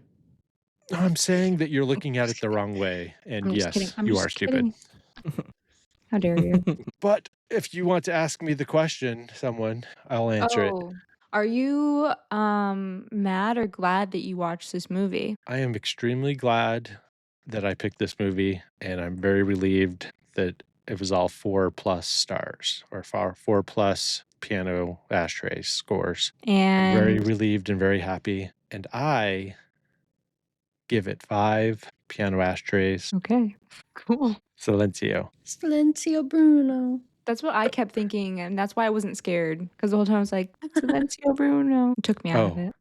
I'm saying that you're looking at it the wrong way, and I'm just kidding. yes, I'm you just are stupid. kidding. How dare you? But if you want to ask me the question, I'll answer it. Oh, are you mad or glad that you watched this movie? I am extremely glad that I picked this movie, and I'm very relieved that it was all 4+ stars or 4+ piano ashtray scores. I'm very And relieved and very happy, and I give it 5 piano ashtrays. okay, cool. Silencio. Silencio Bruno. That's what I kept thinking, and that's why I wasn't scared, because the whole time I was like, Silencio Bruno. It took me out of it.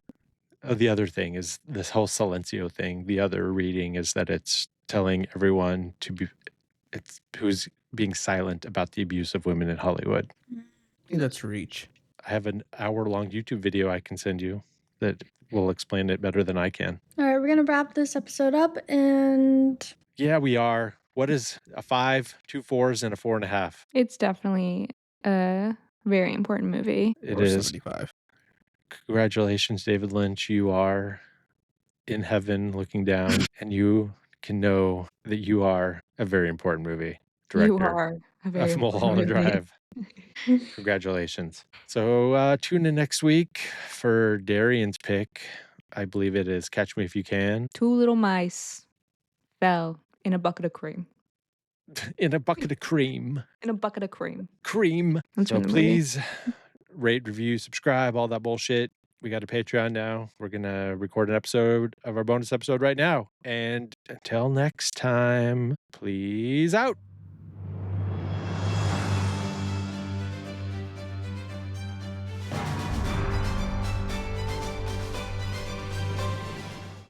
The other thing is this whole Silencio thing. The other reading is that it's telling everyone who's being silent about the abuse of women in Hollywood. I think that's reach. I have an hour-long YouTube video I can send you that will explain it better than I can. All right, we're going to wrap this episode up, and Yeah, we are. What is a 5, 2 4s, and a 4.5? It's definitely a very important movie. It Or is. 75. Congratulations, David Lynch. You are in heaven looking down, and you can know that you are a very important movie director. You are a very of Mulholland Drive. Congratulations. So tune in next week for Darian's pick. I believe it is Catch Me If You Can. 2 little mice fell in a bucket of cream. In a bucket of cream. In a bucket of cream. Cream. That's So from the movie. please rate, review, subscribe, all that bullshit. We got a Patreon now. We're going to record an episode of our bonus episode right now. And until next time, please out.